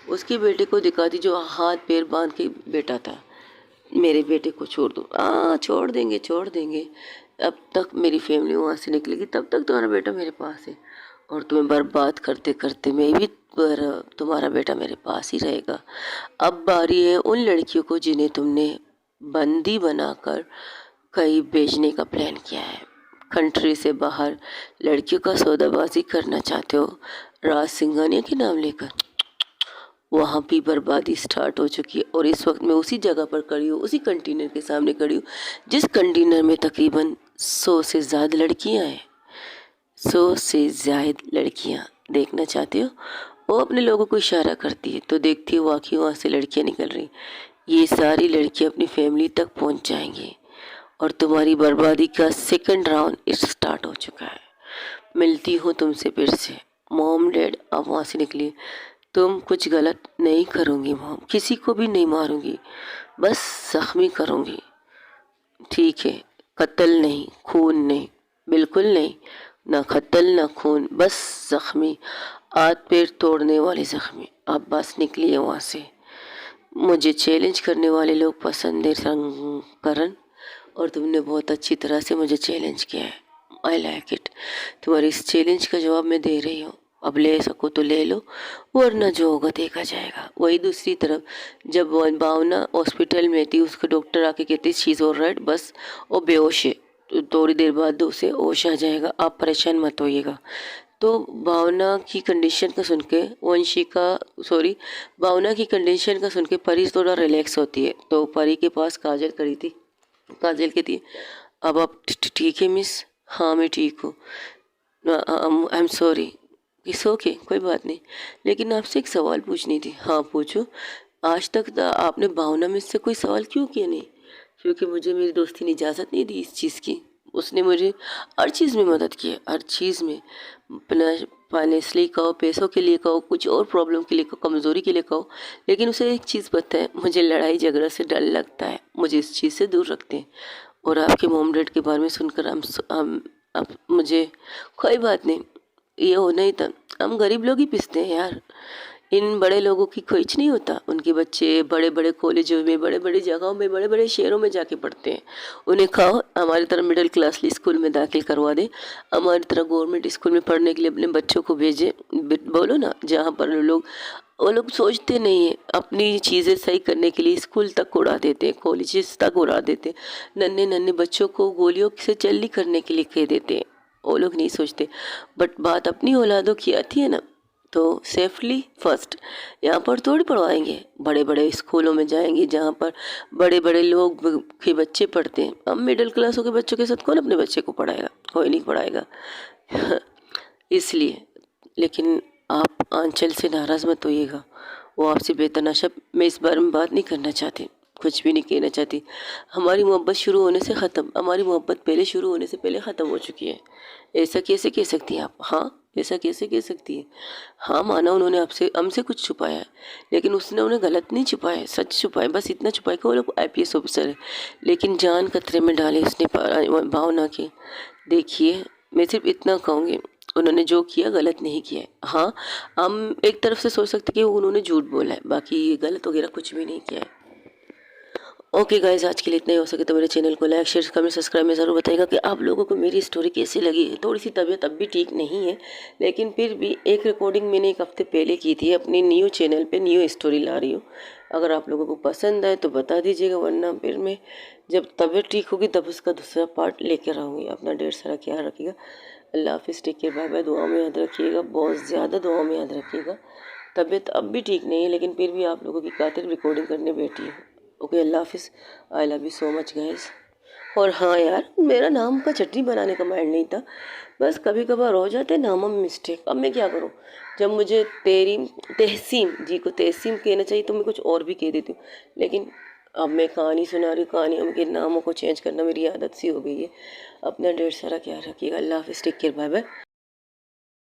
उसके बेटे को दिखाती जो हाथ पैर बांध के बैठा था। मेरे बेटे को छोड़ दो, छोड़ देंगे छोड़ देंगे। अब तक मेरी फैमिली वहाँ से निकलेगी तब तक तुम्हारा बेटा मेरे पास है, और तुम्हें बर्बाद करते करते मैं भी, पर तुम्हारा बेटा मेरे पास ही रहेगा। अब बारी है उन लड़कियों को जिन्हें तुमने बंदी बनाकर कहीं भेजने का प्लान किया है। कंट्री से बाहर लड़कियों का सौदाबाजी करना चाहते हो राज सिंघानिया के नाम लेकर। वहाँ भी बर्बादी स्टार्ट हो चुकी है, और इस वक्त मैं उसी जगह पर खड़ी हूँ, उसी कंटेनर के सामने खड़ी हूँ जिस कंटेनर में तकरीबन 100 से ज़्यादा लड़कियाँ हैं। 100 से ज़्यादा लड़कियाँ देखना चाहते हो। वो अपने लोगों को इशारा करती है तो देखती है वाकई वहाँ से लड़कियाँ निकल रही। ये सारी लड़कियाँ अपनी फैमिली तक पहुँच जाएंगी, और तुम्हारी बर्बादी का सेकंड राउंड स्टार्ट हो चुका है। मिलती हूँ तुमसे फिर से। मॉम डैड आप वहाँ से निकलिए। तुम कुछ गलत नहीं करूँगी मॉम, किसी को भी नहीं मारूँगी, बस जख्मी करूँगी, ठीक है? कत्ल नहीं, खून नहीं, बिल्कुल नहीं, ना कत्ल ना खून, बस जख्मी, हाथ पैर तोड़ने वाले जख्मी। आप बस निकलिए वहाँ से। मुझे चैलेंज करने वाले लोग पसंद है करण, और तुमने बहुत अच्छी तरह से मुझे चैलेंज किया है। I like it. तुम्हारे इस चैलेंज का जवाब मैं दे रही हूँ। अब ले सको तो ले लो, वरना जो होगा देखा जाएगा। वही दूसरी तरफ जब वो भावना हॉस्पिटल में थी, उसको डॉक्टर आके कहती शी इज़ ऑलराइट, बस वो बेहोश है, तो थोड़ी देर बाद उसे होश आ जाएगा, आप परेशान मत होइएगा। तो भावना की कंडीशन का सुन के भावना की कंडीशन का सुन के परी थोड़ा रिलैक्स होती है। तो परी के पास काजल खड़ी थी, काजल कहती है अब आप ठीक है मिस? हाँ मैं ठीक हूँ, I am sorry. It's okay, कोई बात नहीं, लेकिन आपसे एक सवाल पूछनी थी। हाँ पूछो। आज तक आपने भावना में से कोई सवाल क्यों किया नहीं? क्योंकि मुझे मेरी दोस्ती ने इजाज़त नहीं दी इस चीज़ की। उसने मुझे हर चीज़ में मदद की है, हर चीज़ में, अपना फाइनेंशली कहो, पैसों के लिए कहो, कुछ और प्रॉब्लम के लिए कहो, कमज़ोरी के लिए कहो, लेकिन उसे एक चीज़ पता है, मुझे लड़ाई झगड़ा से डर लगता है, मुझे इस चीज़ से दूर रखते हैं। और आपके मोम डैड के बारे में सुनकर हम अब मुझे, कोई बात नहीं, ये होना ही था। हम गरीब लोग ही पिसते हैं यार, इन बड़े लोगों की कुछ नहीं होता। उनके बच्चे बड़े बड़े कॉलेजों में, बड़े बड़े जगहों में, बड़े बड़े शहरों में जाके पढ़ते हैं। उन्हें कहो हमारी तरह मिडिल क्लास स्कूल में दाखिल करवा दे, हमारी तरह गवर्नमेंट स्कूल में पढ़ने के लिए अपने बच्चों को भेजे। बोलो ना, जहाँ पर वो लोग सोचते नहीं है, अपनी चीज़ें सही करने के लिए स्कूल तक उड़ा देते हैं, कॉलेजेस तक उड़ा देते हैं, नन्हे नन्हे बच्चों को गोलियों से चल्ली करने के लिए कह देते हैं। वो लोग नहीं सोचते। बट बात अपनी औलादों की आती है ना, तो सेफली फर्स्ट। यहाँ पर थोड़ी पढ़वाएंगे, बड़े बड़े स्कूलों में जाएंगे जहाँ पर बड़े बड़े लोग के बच्चे पढ़ते हैं। अब मिडिल क्लासों के बच्चों के साथ कौन अपने बच्चे को पढ़ाएगा? कोई नहीं पढ़ाएगा। इसलिए, लेकिन आप आंचल से नाराज़ मत होइएगा, वो आपसे बेतनाशा, मैं इस बारे में बात नहीं करना चाहती, कुछ भी नहीं कहना चाहती। हमारी मोहब्बत शुरू होने से ख़त्म, हमारी मोहब्बत पहले शुरू होने से पहले ख़त्म हो चुकी है। ऐसा कैसे कह सकती हैं आप? हाँ, ऐसा कैसे कह सकती है? हाँ माना उन्होंने आपसे हमसे कुछ छुपाया है, लेकिन उसने उन्हें गलत नहीं छुपाया है, सच छुपाया, बस इतना छुपाया कि वो लोग IPS ऑफिसर है, लेकिन जान खतरे में डाले उसने भावना के। देखिए, मैं सिर्फ इतना कहूँगी, उन्होंने जो किया गलत नहीं किया है। हाँ, हम एक तरफ से सोच सकते कि उन्होंने झूठ बोला है, बाकी ये गलत वगैरह कुछ भी नहीं किया है। ओके गाइज, आज के लिए इतना ही। हो सके तो मेरे चैनल को लाइक शेयर कमेंट सब्सक्राइब में ज़रूर बताइएगा कि आप लोगों को मेरी स्टोरी कैसी लगी। थोड़ी सी तबीयत अब भी ठीक नहीं है, लेकिन फिर भी एक रिकॉर्डिंग मैंने एक हफ्ते पहले की थी, अपनी न्यू चैनल पे न्यू स्टोरी ला रही हूँ। अगर आप लोगों को पसंद आए तो बता दीजिएगा, वरना फिर मैं जब तबीयत ठीक होगी तब उसका दूसरा पार्ट लेकर आऊँगी। अपना ढेर सारा ख्याल रखिएगा। अल्लाह हाफिज़, टेक केयर, बाय बाय। दुआ में याद रखिएगा, बहुत ज़्यादा दुआ में याद रखिएगा। तबीयत अब भी ठीक नहीं है, लेकिन फिर भी आप लोगों की खातिर रिकॉर्डिंग करने बैठी हूँ। ओके, अल्लाह हाफिज़। I love you so much guys. और हाँ यार, मेरा नाम का चटनी बनाने का माइंड नहीं था, बस कभी कभार हो जाते नामों में मिस्टेक। अब मैं क्या करूँ, जब मुझे तेरी तहसीम जी को तहसीम कहना चाहिए तो मैं कुछ और भी कह देती हूँ। लेकिन अब मैं कहानी सुना रही हूँ, कहानियों के नामों को चेंज करना मेरी आदत सी हो गई है। अपना ढेर सारा ख्याल रखिएगा। अल्लाह हाफिज़, टेक केयर, बाय बाय।